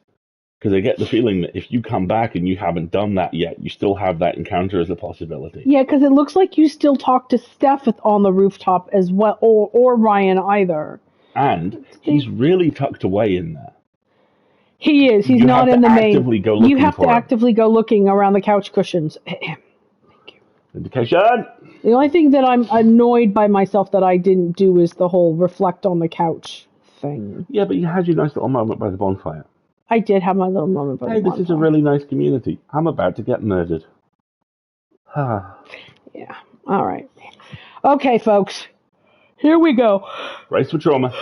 because I get the feeling that if you come back and you haven't done that yet, you still have that encounter as a possibility. Yeah, because it looks like you still talk to Steph on the rooftop as well, or Ryan either. And he's really tucked away in there. He is. He's not in the main. You have to actively go looking around the couch cushions. Thank you. Indication. The only thing that I'm annoyed by myself that I didn't do is the whole reflect on the couch thing. Yeah, but you had your nice little moment by the bonfire. I did have my little moment by the bonfire. Hey, this is a really nice community. I'm about to get murdered. Yeah. All right. Okay, folks. Here we go. Brace for trauma.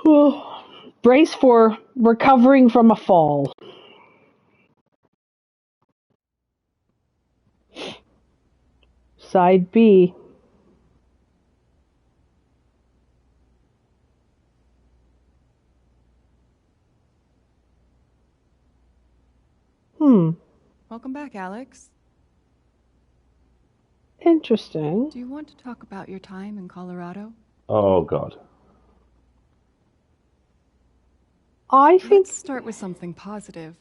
Well, brace for recovering from a fall. Side B. Welcome back, Alex. Interesting. Do you want to talk about your time in Colorado? Oh, God. Let's start with something positive.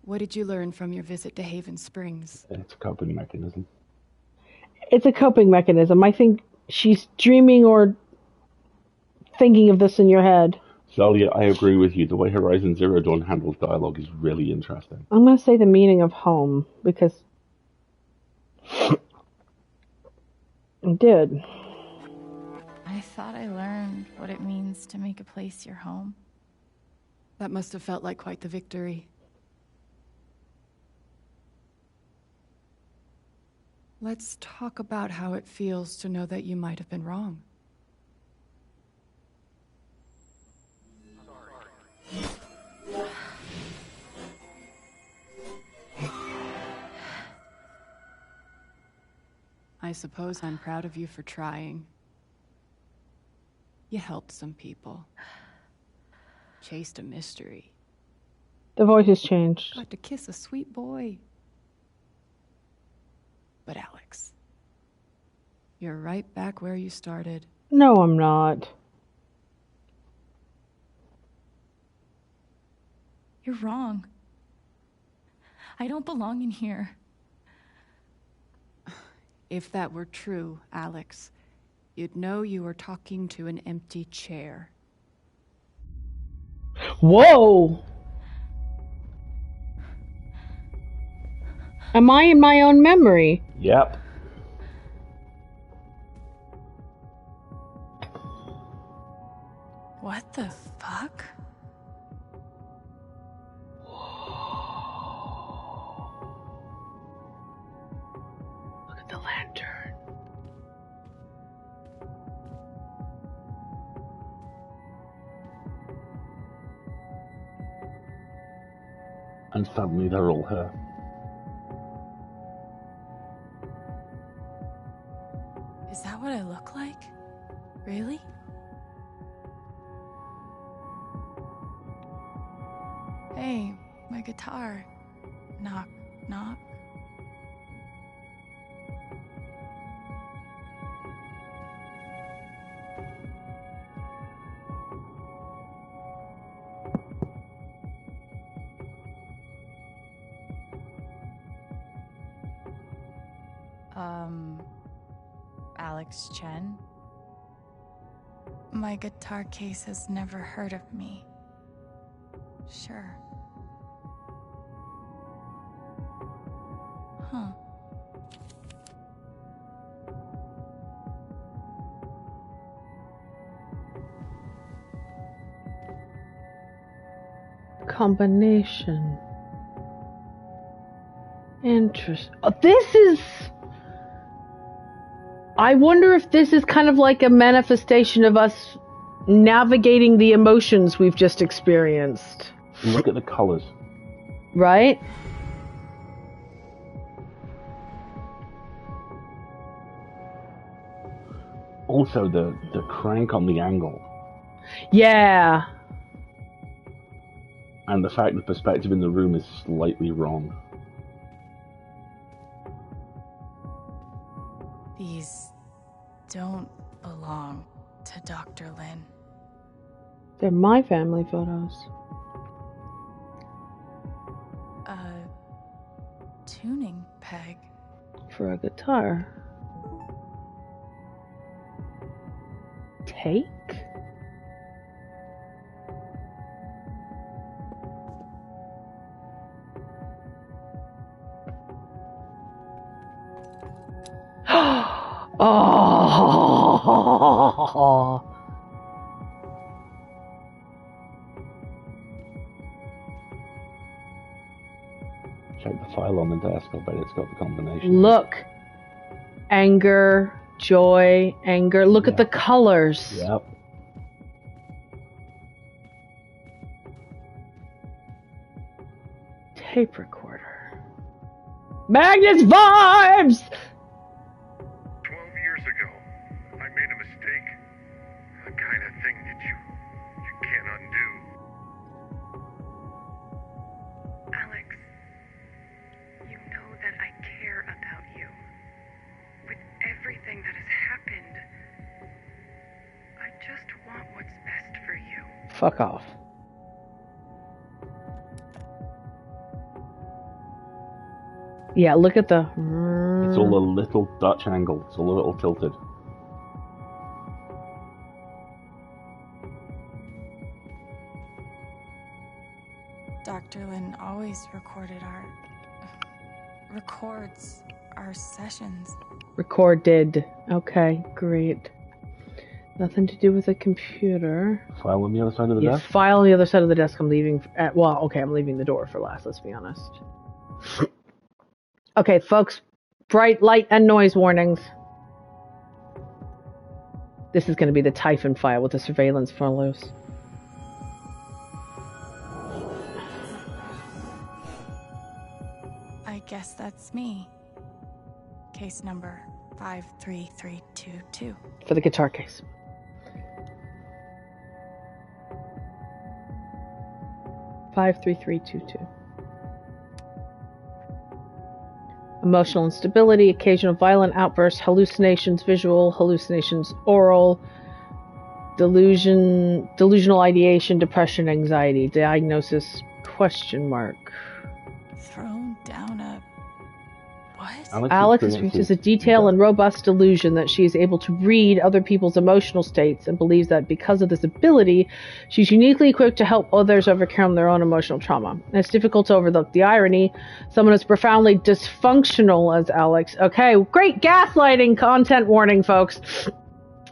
What did you learn from your visit to Haven Springs? It's a coping mechanism. It's a coping mechanism. I think she's dreaming or thinking of this in your head. Zalia, I agree with you. The way Horizon Zero Dawn handles dialogue is really interesting. I'm going to say the meaning of home, because I did. I thought I learned what it means to make a place your home. That must have felt like quite the victory. Let's talk about how it feels to know that you might have been wrong. I suppose I'm proud of you for trying. You helped some people. Chased a mystery. The voice has changed. Got to kiss a sweet boy. But Alex, you're right back where you started. No, I'm not. You're wrong. I don't belong in here. If that were true, Alex, you'd know you were talking to an empty chair. Whoa! Am I in my own memory? Yep. What the fuck? Look at the lantern. And suddenly they're all her. Is that what I look like? Really? Hey, my guitar. Knock, knock. Alex Chen? My guitar case has never heard of me. Sure. Huh. Combination. Interesting. Oh, this is... I wonder if this is kind of like a manifestation of us navigating the emotions we've just experienced. Look at the colors. Right? Also, the crank on the angle. Yeah. And the fact the perspective in the room is slightly wrong. These don't belong to Dr. Lin. They're my family photos. A tuning peg. For a guitar. Take? Oh. Check the file on the desk. I bet it's got the combination. Look. Anger, joy, anger. Look at the colors. Yep. Tape recorder. Magnus vibes! 12 years ago, I made a mistake. The kind of thing that you can't undo. Alex, you know that I care about you. With everything that has happened, I just want what's best for you. Fuck off. Yeah, look at the... It's all a little Dutch angle. It's all a little tilted. Dr. Lin always records our sessions. Recorded. Okay, great. Nothing to do with the computer. File on the other side of the Yeah, desk? file on the other side of the desk. I'm leaving... I'm leaving the door for last, let's be honest. Okay, folks. Bright light and noise warnings. This is going to be the Typhon file with the surveillance photos. I guess that's me. Case number 53322. For the guitar case. (53322). Emotional instability, occasional violent outbursts, hallucinations, visual hallucinations, oral, delusional ideation, depression, anxiety. Diagnosis, ? Thrown down a... What? Alex experiences a detailed and robust delusion that she is able to read other people's emotional states and believes that because of this ability, she's uniquely equipped to help others overcome their own emotional trauma. And it's difficult to overlook the irony. Someone as profoundly dysfunctional as Alex... Okay, great gaslighting content warning, folks.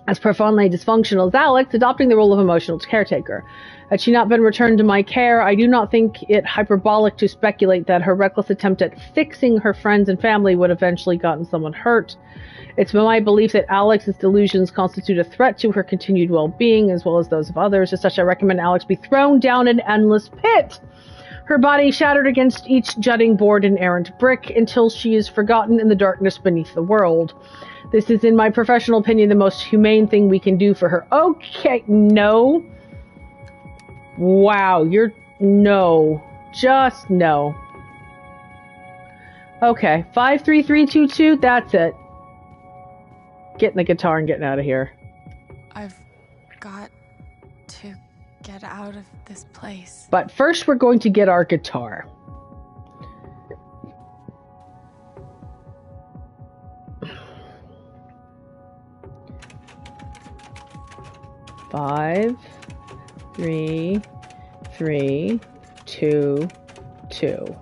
As profoundly dysfunctional as Alex, adopting the role of emotional caretaker. Had she not been returned to my care, I do not think it hyperbolic to speculate that her reckless attempt at fixing her friends and family would eventually gotten someone hurt. It's my belief that Alex's delusions constitute a threat to her continued well-being as well as those of others. As such, I recommend Alex be thrown down an endless pit. Her body shattered against each jutting board and errant brick until she is forgotten in the darkness beneath the world. This is, in my professional opinion, the most humane thing we can do for her. Okay, no. Wow, you're... No. Just no. Okay, 53322, that's it. Getting the guitar and getting out of here. I've got to get out of this place. But first we're going to get our guitar. 5, 3, 3, 2, 2.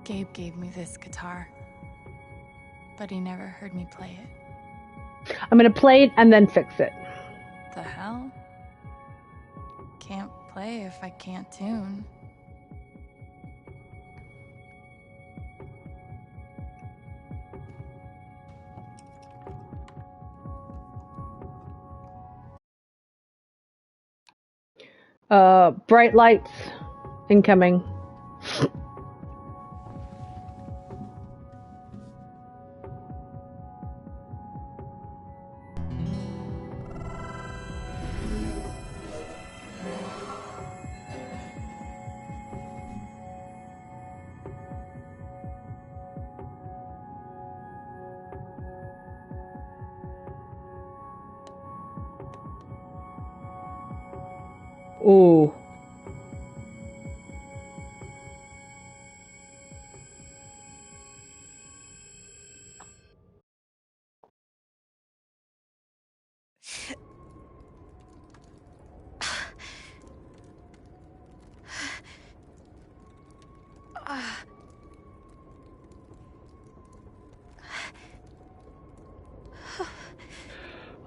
Gabe gave me this guitar, but he never heard me play it. I'm going to play it and then fix it. The hell? Can't play if I can't tune. Bright lights incoming. Ooh.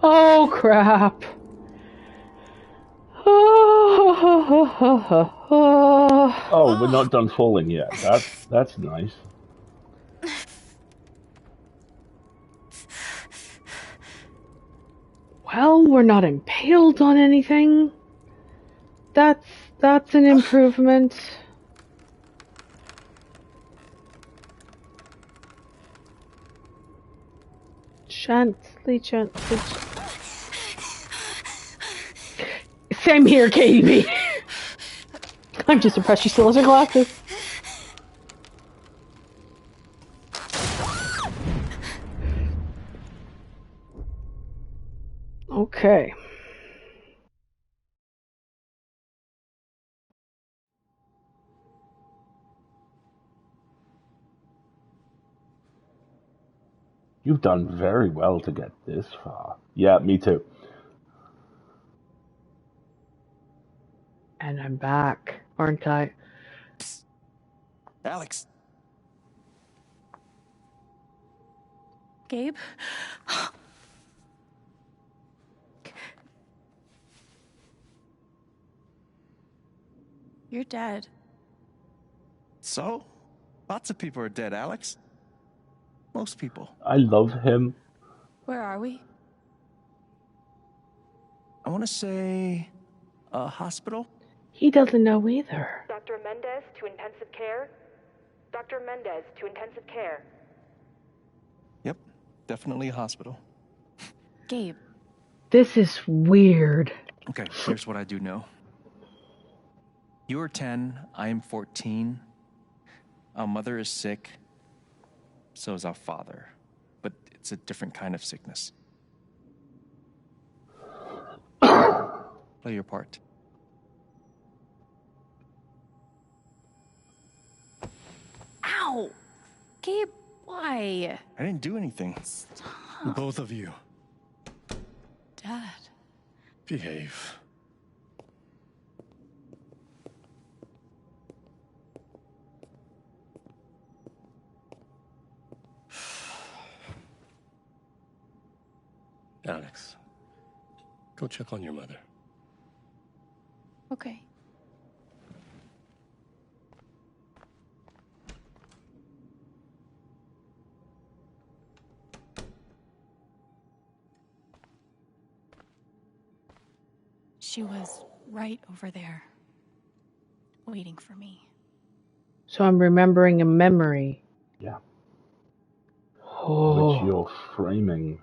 Oh, crap. Oh, we're not done falling yet. That's nice. Well, we're not impaled on anything. That's an improvement. Gently. Same here, KDB. I'm just impressed she still has her glasses. Okay. You've done very well to get this far. Yeah, me too. And I'm back, aren't I? Psst. Alex. Gabe? You're dead. So? Lots of people are dead, Alex. Most people. I love him. Where are we? I want to say a hospital. He doesn't know either. Dr. Mendez to intensive care. Dr. Mendez to intensive care. Yep, definitely a hospital. Gabe. This is weird. Okay, here's what I do know. You are 10, I am 14. Our mother is sick. So is our father. But it's a different kind of sickness. Play your part. Ow! Gabe, why? I didn't do anything. Stop. Both of you. Dad. Behave. Alex, go check on your mother. Okay. She was right over there, waiting for me. So I'm remembering a memory. Yeah. Oh. Which you're framing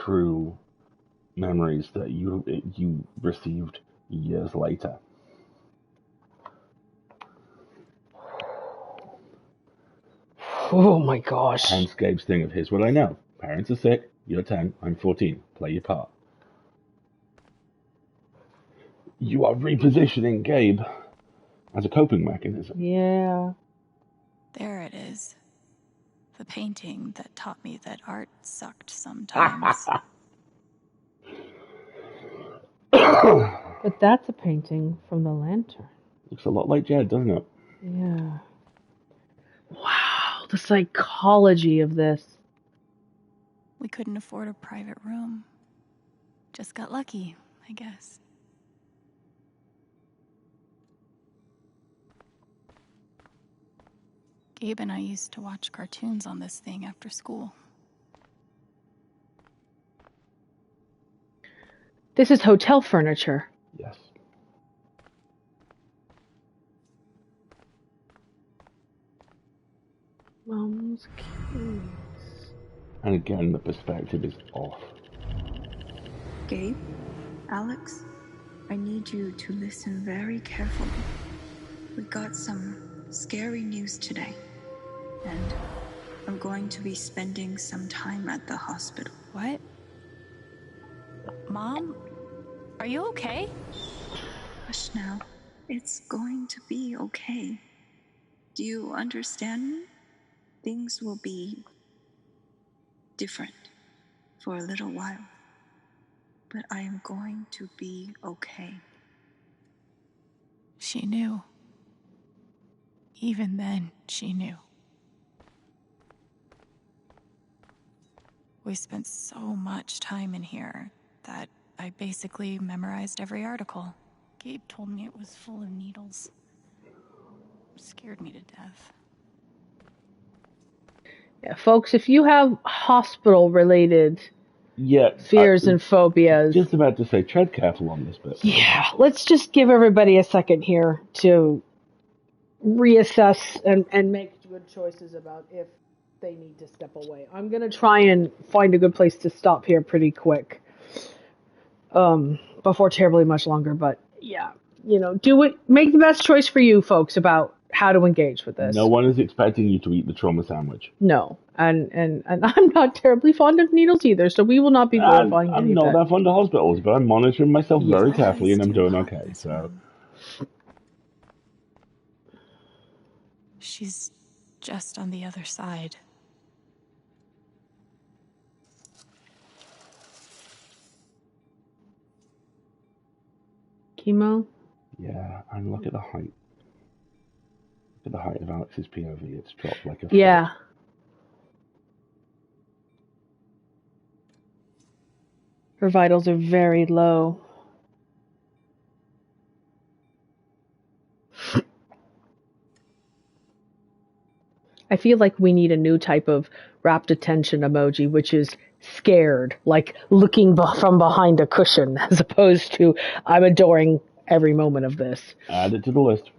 through memories that you received years later. Oh my gosh. Hence Gabe's thing of here's what I know. Parents are sick, you're 10, I'm 14. Play your part. You are repositioning Gabe as a coping mechanism. Yeah. There it is. The painting that taught me that art sucked sometimes. But that's a painting from the lantern. Looks a lot like Jed, doesn't it? Yeah. Wow, the psychology of this. We couldn't afford a private room. Just got lucky, I guess. Gabe and I used to watch cartoons on this thing after school. This is hotel furniture. Yes. Mom's keys. And again, the perspective is off. Gabe, Alex, I need you to listen very carefully. We got some scary news today, and I'm going to be spending some time at the hospital. What? Mom? Are you okay? Hush now. It's going to be okay. Do you understand me? Things will be different for a little while, but I am going to be okay. She knew. Even then, she knew. We spent so much time in here that I basically memorized every article. Gabe told me it was full of needles. It scared me to death. Yeah, folks, if you have hospital-related fears and phobias... Just about to say, tread careful on this bit. Yeah, let's just give everybody a second here to reassess and make good choices about if they need to step away. I'm going to try and find a good place to stop here pretty quick. Before terribly much longer, but yeah, make the best choice for you folks about how to engage with this. No one is expecting you to eat the trauma sandwich. No, and I'm not terribly fond of needles either, so we will not be glorifying I'm any not of that. that fond of hospitals, but I'm monitoring myself very carefully and I'm doing okay, so... She's just on the other side. Chemo? Yeah, and look at the height. Look at the height of Alex's POV. It's dropped like a... Yeah. Her vitals are very low. I feel like we need a new type of rapt attention emoji, which is scared, like looking from behind a cushion, as opposed to I'm adoring every moment of this. Add it to the list.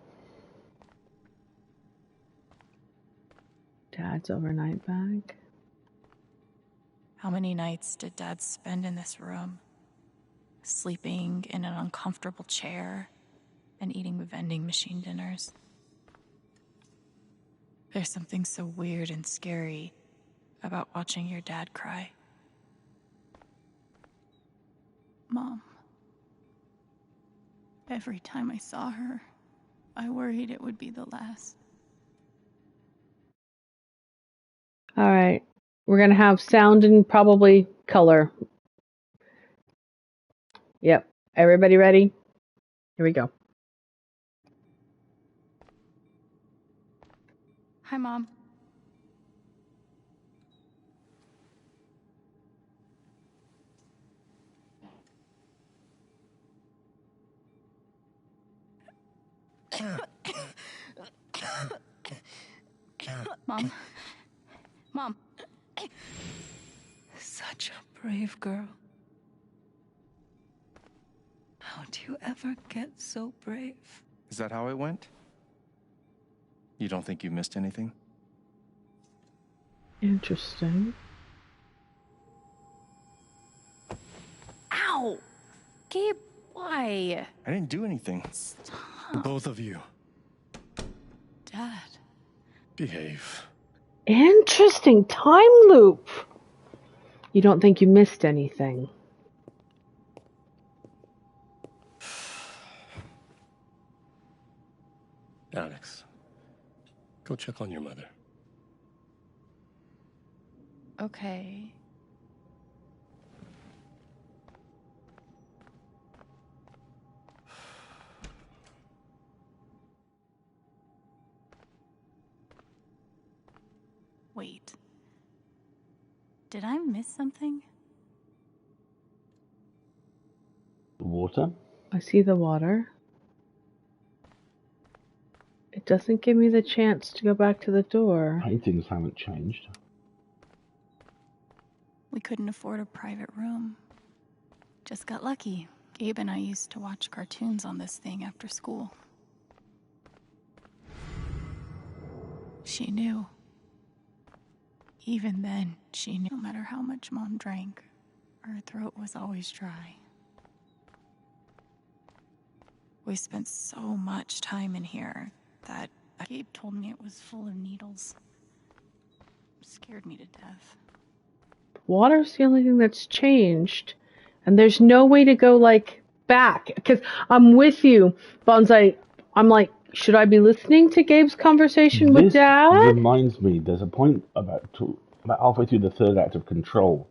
Dad's overnight bag. How many nights did Dad spend in this room? Sleeping in an uncomfortable chair and eating vending machine dinners. There's something so weird and scary about watching your dad cry. Mom. Every time I saw her, I worried it would be the last. All right. We're going to have sound and probably color. Yep. Everybody ready? Here we go. Hi, Mom. Mom. Mom. Such a brave girl. How do you ever get so brave? Is that how it went? You don't think you missed anything? Interesting. Ow! Gabe, why? I didn't do anything. Both of you. Dad. Behave. Interesting time loop. You don't think you missed anything? Alex, go check on your mother. Okay. Wait. Did I miss something? Water? I see the water. It doesn't give me the chance to go back to the door. Paintings haven't changed. We couldn't afford a private room. Just got lucky. Gabe and I used to watch cartoons on this thing after school. She knew. Even then, she knew no matter how much Mom drank, her throat was always dry. We spent so much time in here that Gabe told me it was full of needles. It scared me to death. Water's the only thing that's changed. And there's no way to go, like, back. Because I'm with you, Bonsai. I'm like, should I be listening to Gabe's conversation with Dad? This reminds me, there's a point about halfway through the third act of Control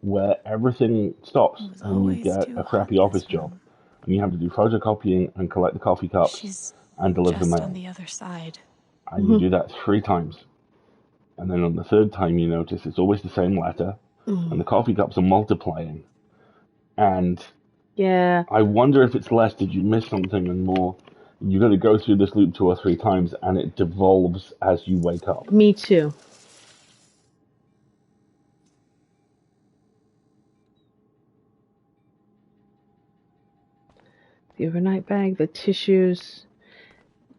where everything stops and you get a crappy office job. And you have to do photocopying and collect the coffee cups and deliver the Just mail. on the other side. And you do that 3 times. And then on the 3rd time you notice it's always the same letter and the coffee cups are multiplying. And yeah, I wonder if it's less, did you miss something, and more, you're going to go through this loop 2 or 3 times and it devolves as you wake up. Me too. The overnight bag, the tissues.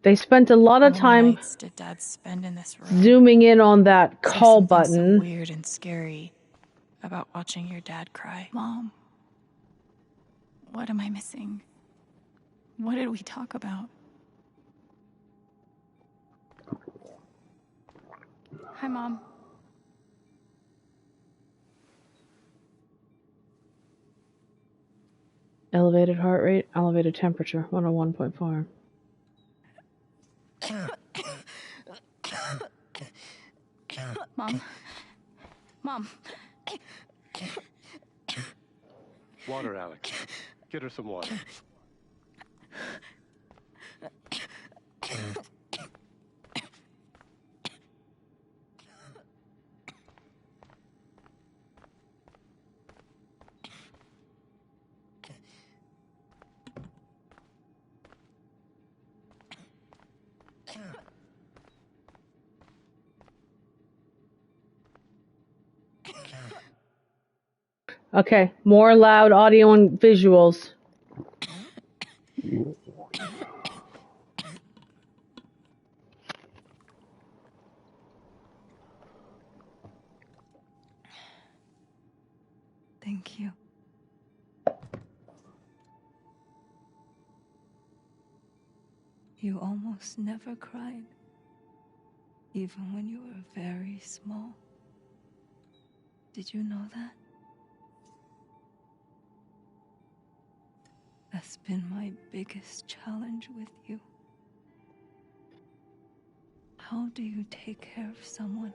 They spent a lot of How time many nights did Dad spend in this room? zooming in on that There's call something button. so weird and scary about watching your dad cry. Mom, what am I missing? What did we talk about? Hi, Mom. Elevated heart rate, elevated temperature, 101.4. Mom. Mom. Water, Alex. Get her some water. Okay, more loud audio and visuals. Thank you. You almost never cried, even when you were very small. Did you know that? That's been my biggest challenge with you. How do you take care of someone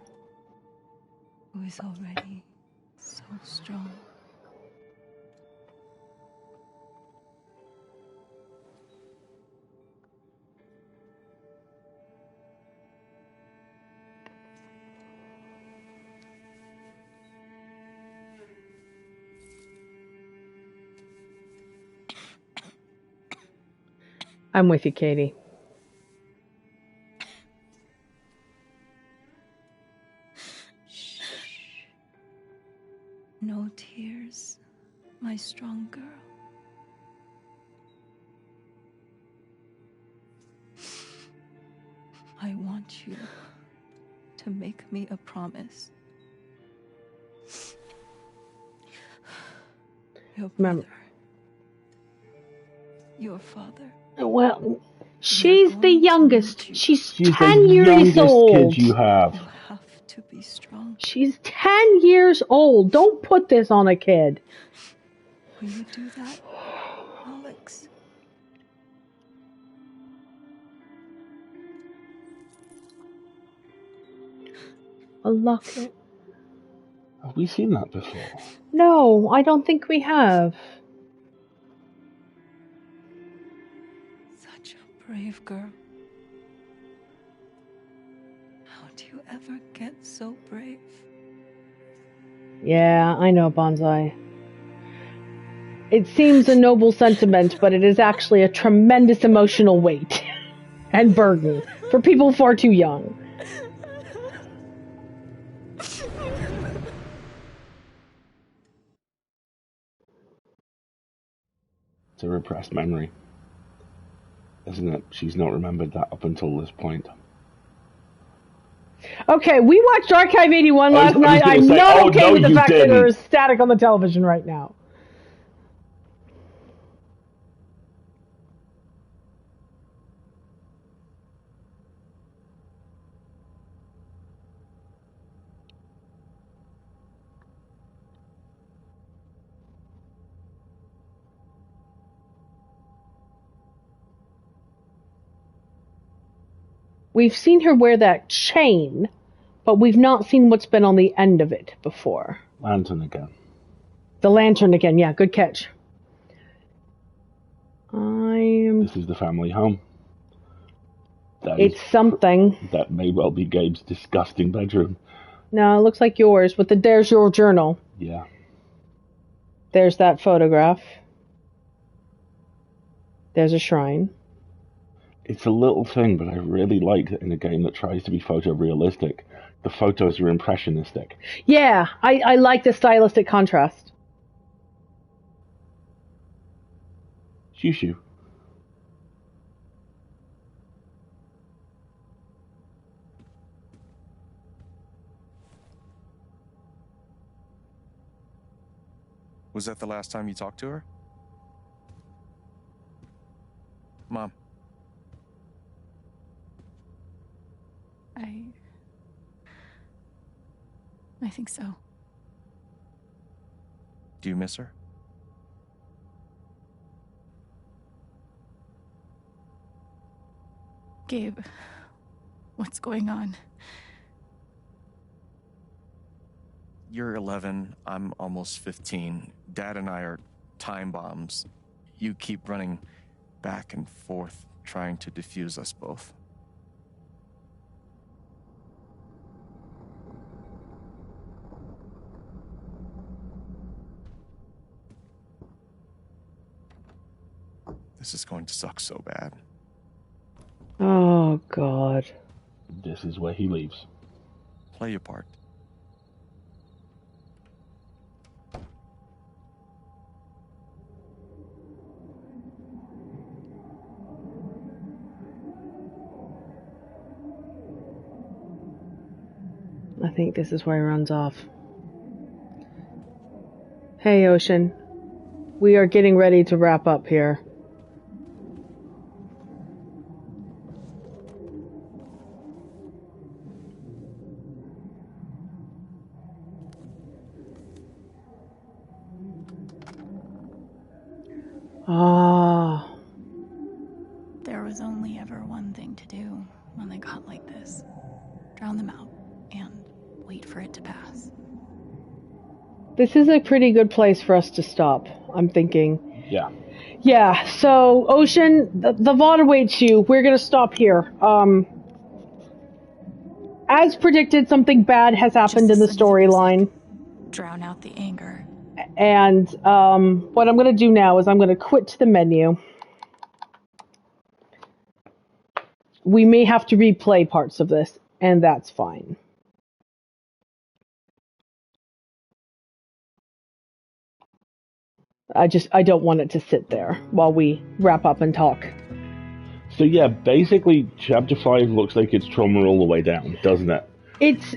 who is already so strong? I'm with you, Katie. Shh. No tears, my strong girl. I want you to make me a promise. Your brother. Your father. Well, she's the youngest. She's 10 the years youngest old. kid you have. You have to be strong. She's 10 years old. Don't put this on a kid. Will you do that, Alex? A locket. Have we seen that before? No, I don't think we have. Such a brave girl. How do you ever get so brave? Yeah, I know, Bonsai. It seems a noble sentiment, but it is actually a tremendous emotional weight and burden for people far too young. It's a repressed memory, isn't it? She's not remembered that up until this point. Okay, we watched Archive 81 last night. I'm not okay with the fact that there is static on the television right now. We've seen her wear that chain, but we've not seen what's been on the end of it before. Lantern again. The lantern again, yeah, good catch. This is the family home. It's something. That may well be Gabe's disgusting bedroom. No, it looks like yours, but there's your journal. Yeah. There's that photograph. There's a shrine. It's a little thing, but I really like it in a game that tries to be photorealistic. The photos are impressionistic. Yeah, I like the stylistic contrast. Shoo-shoo. Was that the last time you talked to her? Mom. I think so. Do you miss her? Gabe, what's going on? You're 11, I'm almost 15. Dad and I are time bombs. You keep running back and forth, trying to defuse us both. This is going to suck so bad. Oh, God. This is where he leaves. Play your part. I think this is where he runs off. Hey, Ocean. We are getting ready to wrap up here. Ah. There was only ever one thing to do when they got like this. Drown them out and wait for it to pass. This is a pretty good place for us to stop, I'm thinking. Yeah. Yeah, so, Ocean, the VOD awaits you. We're going to stop here. As predicted, something bad has happened in the storyline. Drown out the anger. And what I'm going to do now is I'm going to quit the menu. We may have to replay parts of this, and that's fine. I don't want it to sit there while we wrap up and talk. So yeah, basically chapter 5 looks like it's trauma all the way down, doesn't it? It's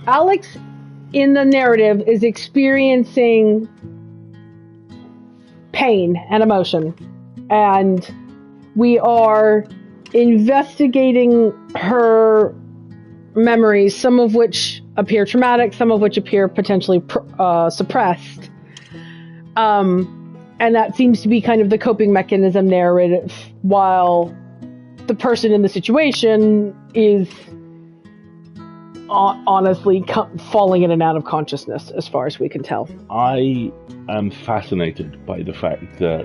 Alex in the narrative is experiencing pain and emotion, and we are investigating her memories, some of which appear traumatic, some of which appear potentially suppressed. And that seems to be kind of the coping mechanism narrative, while the person in the situation is honestly falling in and out of consciousness, as far as we can tell. I am fascinated by the fact that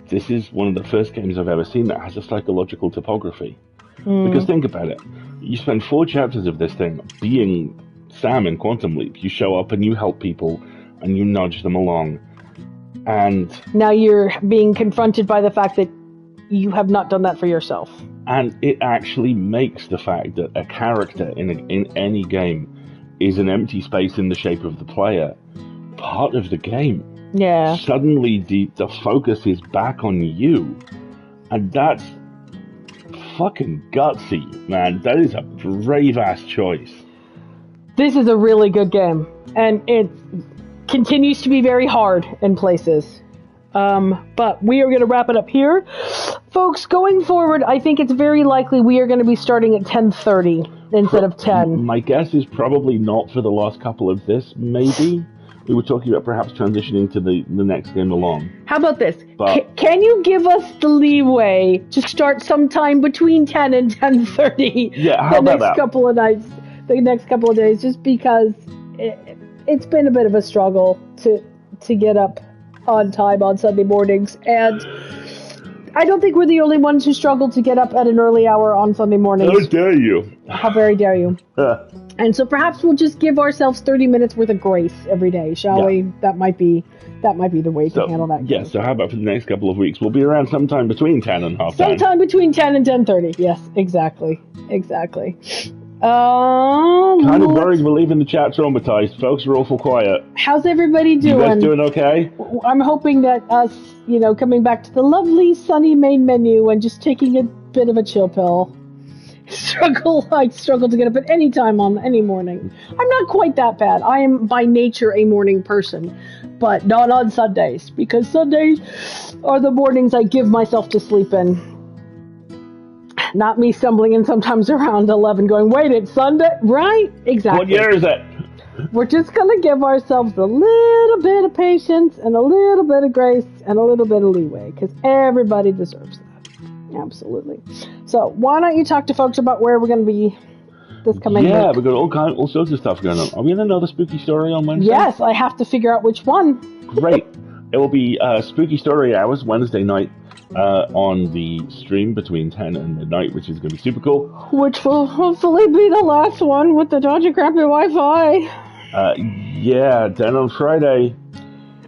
this is one of the first games I've ever seen that has a psychological topography. Because think about it. You spend 4 chapters of this thing being Sam in Quantum Leap. You show up and you help people and you nudge them along. And now you're being confronted by the fact that you have not done that for yourself. And it actually makes the fact that a character in any game is an empty space in the shape of the player part of the game. Yeah. Suddenly the focus is back on you. And that's fucking gutsy, man. That is a brave-ass choice. This is a really good game. And it continues to be very hard in places. But we are going to wrap it up here. Folks, going forward, I think it's very likely we are going to be starting at 10:30 instead of 10. My guess is probably not for the last couple of this, maybe. We were talking about perhaps transitioning to the next game along. How about this? But Can you give us the leeway to start sometime between 10 and 10:30? Yeah, how about that? The next couple of days, just because it's been a bit of a struggle to get up on time on Sunday mornings, and I don't think we're the only ones who struggle to get up at an early hour on Sunday mornings. How dare you? How very dare you? And so perhaps we'll just give ourselves 30 minutes worth of grace every day, shall we? That might be the way to handle that. Yeah, so how about for the next couple of weeks? We'll be around sometime between 10 and half 10. Sometime between 10 and 10:30. Yes, exactly. Kind of worried we're leaving the chat traumatized. Folks are awful quiet. How's everybody doing? You guys doing okay? I'm hoping that us, coming back to the lovely sunny main menu and just taking a bit of a chill pill. I struggle to get up at any time on any morning. I'm not quite that bad. I am by nature a morning person, but not on Sundays, because Sundays are the mornings I give myself to sleep in. Not me stumbling in sometimes around 11 going, wait, it's Sunday? Right? Exactly. What year is it? We're just going to give ourselves a little bit of patience and a little bit of grace and a little bit of leeway, because everybody deserves that. Absolutely. So why don't you talk to folks about where we're going to be this coming week? Yeah, we've got all sorts of stuff going on. Are we in another spooky story on Wednesday? Yes, I have to figure out which one. Great. It will be Spooky Story Hours Wednesday night on the stream between 10 and midnight, which is going to be super cool. Which will hopefully be the last one with the dodgy crappy Wi-Fi. Yeah, then on Friday,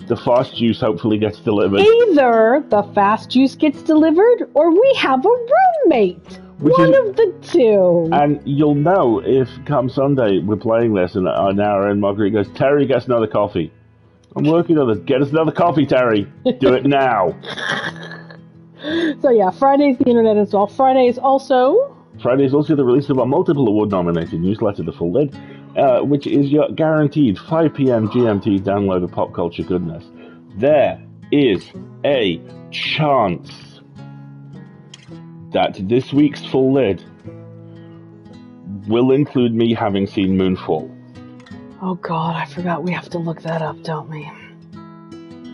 the fast juice hopefully gets delivered. Either the fast juice gets delivered or we have a roommate. One of the two. And you'll know if come Sunday we're playing this and an hour in, Marguerite goes, Terry gets another coffee. I'm working on this. Get us another coffee, Terry. Do it now. So yeah, Friday's the internet install. Friday is also the release of our multiple award-nominated newsletter, The Full Lid, which is your guaranteed 5 p.m. GMT download of pop culture goodness. There is a chance that this week's Full Lid will include me having seen Moonfall. Oh God, I forgot we have to look that up, don't we?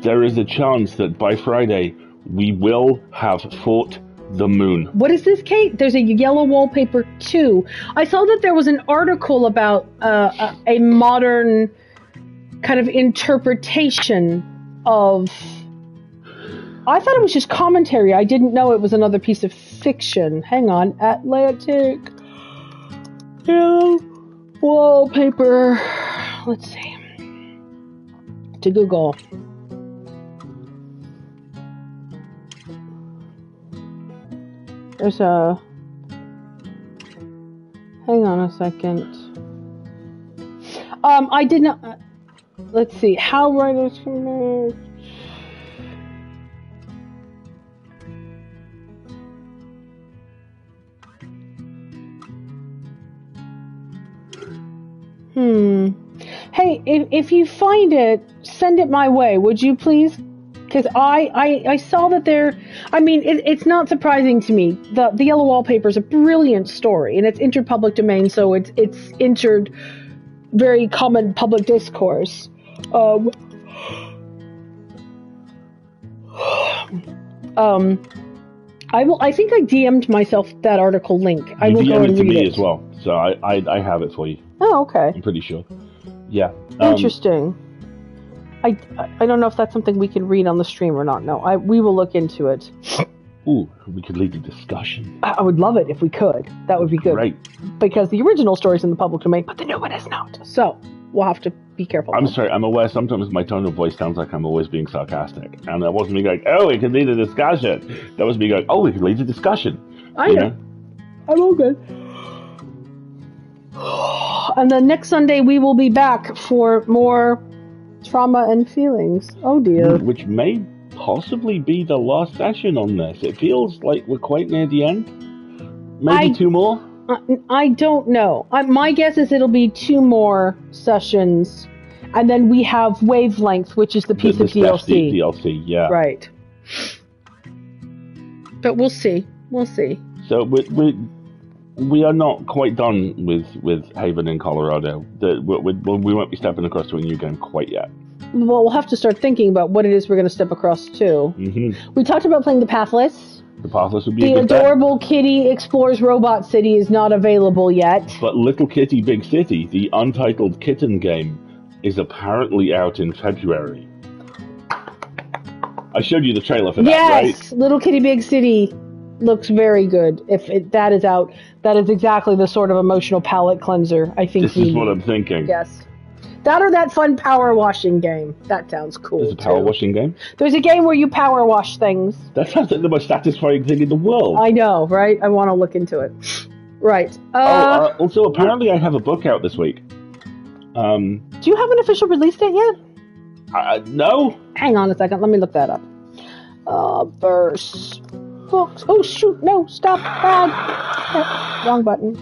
There is a chance that by Friday we will have fought the moon. What is this, Kate? There's a yellow wallpaper too. I saw that there was an article about a modern kind of interpretation of... I thought it was just commentary. I didn't know it was another piece of fiction. Hang on. Atlantic. Yellow wallpaper. Let's see. To Google. There's a... Hang on a second. I did not... Let's see. How writers can... Hey, if you find it, send it my way, would you please? because I saw that there. I mean, it's not surprising to me. The Yellow Wallpaper is a brilliant story, and it's entered public domain, so it's entered very common public discourse. I think I DM'd myself that article link. I will go and DM'd it to read me it as well, so I have it for you. Oh, okay. I'm pretty sure. Yeah. Interesting. I don't know if that's something we can read on the stream or not. No, we will look into it. Ooh, we could lead a discussion. I would love it if we could. That would be good. Great. Because the original story is in the public domain, but the new one is not. So we'll have to be careful. I'm sorry, I'm aware sometimes my tone of voice sounds like I'm always being sarcastic. And that wasn't me going, oh, we could lead a discussion. That was me going, oh, we could lead a discussion. I know. I'm all good. And then next Sunday we will be back for more trauma and feelings. Oh dear. Which may possibly be the last session on this. It feels like we're quite near the end. Maybe 2 more? I don't know. My guess is it'll be 2 more sessions, and then we have Wavelength, which is the piece of DLC. DLC, yeah. Right. But we'll see. We'll see. So we are not quite done with Haven in Colorado. We won't be stepping across to a new game quite yet. Well, we'll have to start thinking about what it is we're going to step across to. Mm-hmm. We talked about playing the Pathless. The Pathless would be The a good bet. Adorable Kitty Explores Robot City is not available yet. But Little Kitty Big City, the untitled kitten game, is apparently out in February. I showed you the trailer for that, right? Yes, Little Kitty Big City looks very good. If that is out, that is exactly the sort of emotional palate cleanser I think This is what I'm thinking. Yes. That or that fun power washing game. That sounds cool. There's a power washing game? There's a game where you power wash things. That sounds like the most satisfying thing in the world. I know, right? I want to look into it. Right. Also, apparently I have a book out this week. Do you have an official release date yet? No. Hang on a second. Let me look that up. Verse books. Oh, shoot. No, stop. Bad. Wrong button.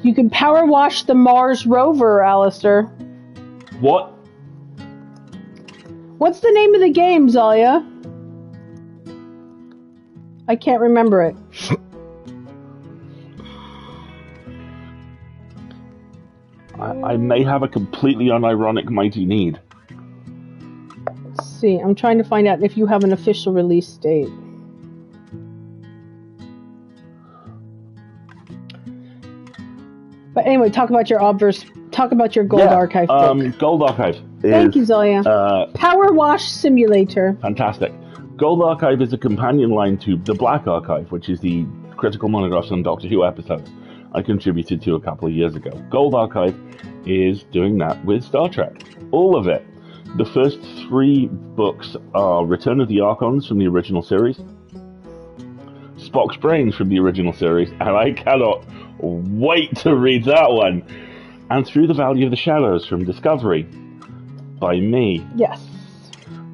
You can power wash the Mars rover, Alistair. What? What's the name of the game, Zalia? I can't remember it. I may have a completely unironic mighty need. Let's see. I'm trying to find out if you have an official release date. But anyway, talk about your obverse. Talk about your Gold Archive book. Gold Archive. Thank you, Zoya. Power Wash Simulator. Fantastic. Gold Archive is a companion line to the Black Archive, which is the critical monographs on Doctor Who episodes I contributed to a couple of years ago. Gold Archive is doing that with Star Trek. All of it. The first 3 books are Return of the Archons from the original series, Spock's Brains from the original series, and I cannot wait to read that one, and Through the Valley of the Shadows from Discovery by me. Yes.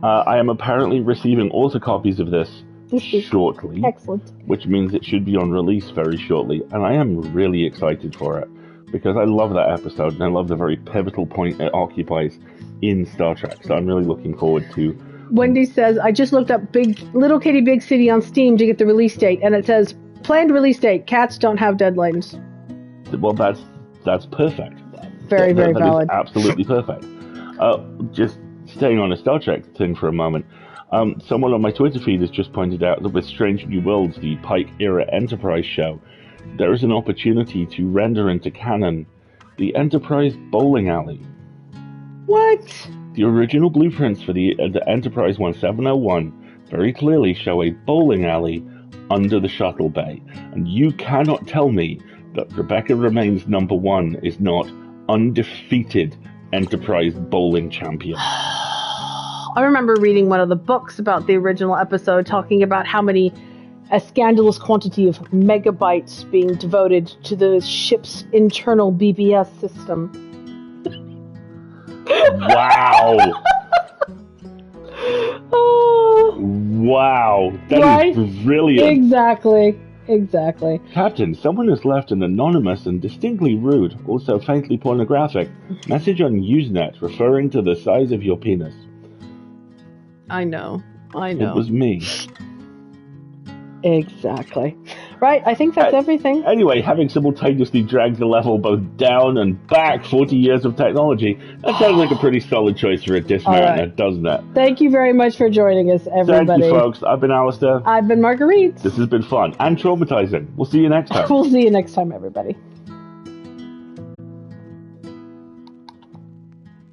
I am apparently receiving auto copies of this shortly. Excellent. Which means it should be on release very shortly, and I am really excited for it because I love that episode and I love the very pivotal point it occupies in Star Trek. So I'm really looking forward to. Wendy says, I just looked up Little Kitty Big City on Steam to get the release date, and it says planned release date. Cats don't have deadlines. Well, that's perfect. Very valid. That is absolutely perfect. Just staying on a Star Trek thing for a moment. Someone on my Twitter feed has just pointed out that with Strange New Worlds, the Pike era Enterprise show, there is an opportunity to render into canon the Enterprise bowling alley. What? The original blueprints for the Enterprise 1701 very clearly show a bowling alley under the shuttle bay, and you cannot tell me that Rebecca Remains #1 is not undefeated Enterprise bowling champion. I remember reading one of the books about the original episode talking about a scandalous quantity of megabytes being devoted to the ship's internal BBS system. Wow. Wow. That is brilliant. Exactly. Captain, someone has left an anonymous and distinctly rude, also faintly pornographic, message on Usenet referring to the size of your penis. I know. It was me. Exactly. Right, I think that's everything. Anyway, having simultaneously dragged the level both down and back 40 years of technology, that sounds like a pretty solid choice for a dismount, doesn't it? Thank you very much for joining us, everybody. Thank you, folks. I've been Alistair. I've been Marguerite. This has been fun and traumatizing. We'll see you next time. We'll see you next time, everybody.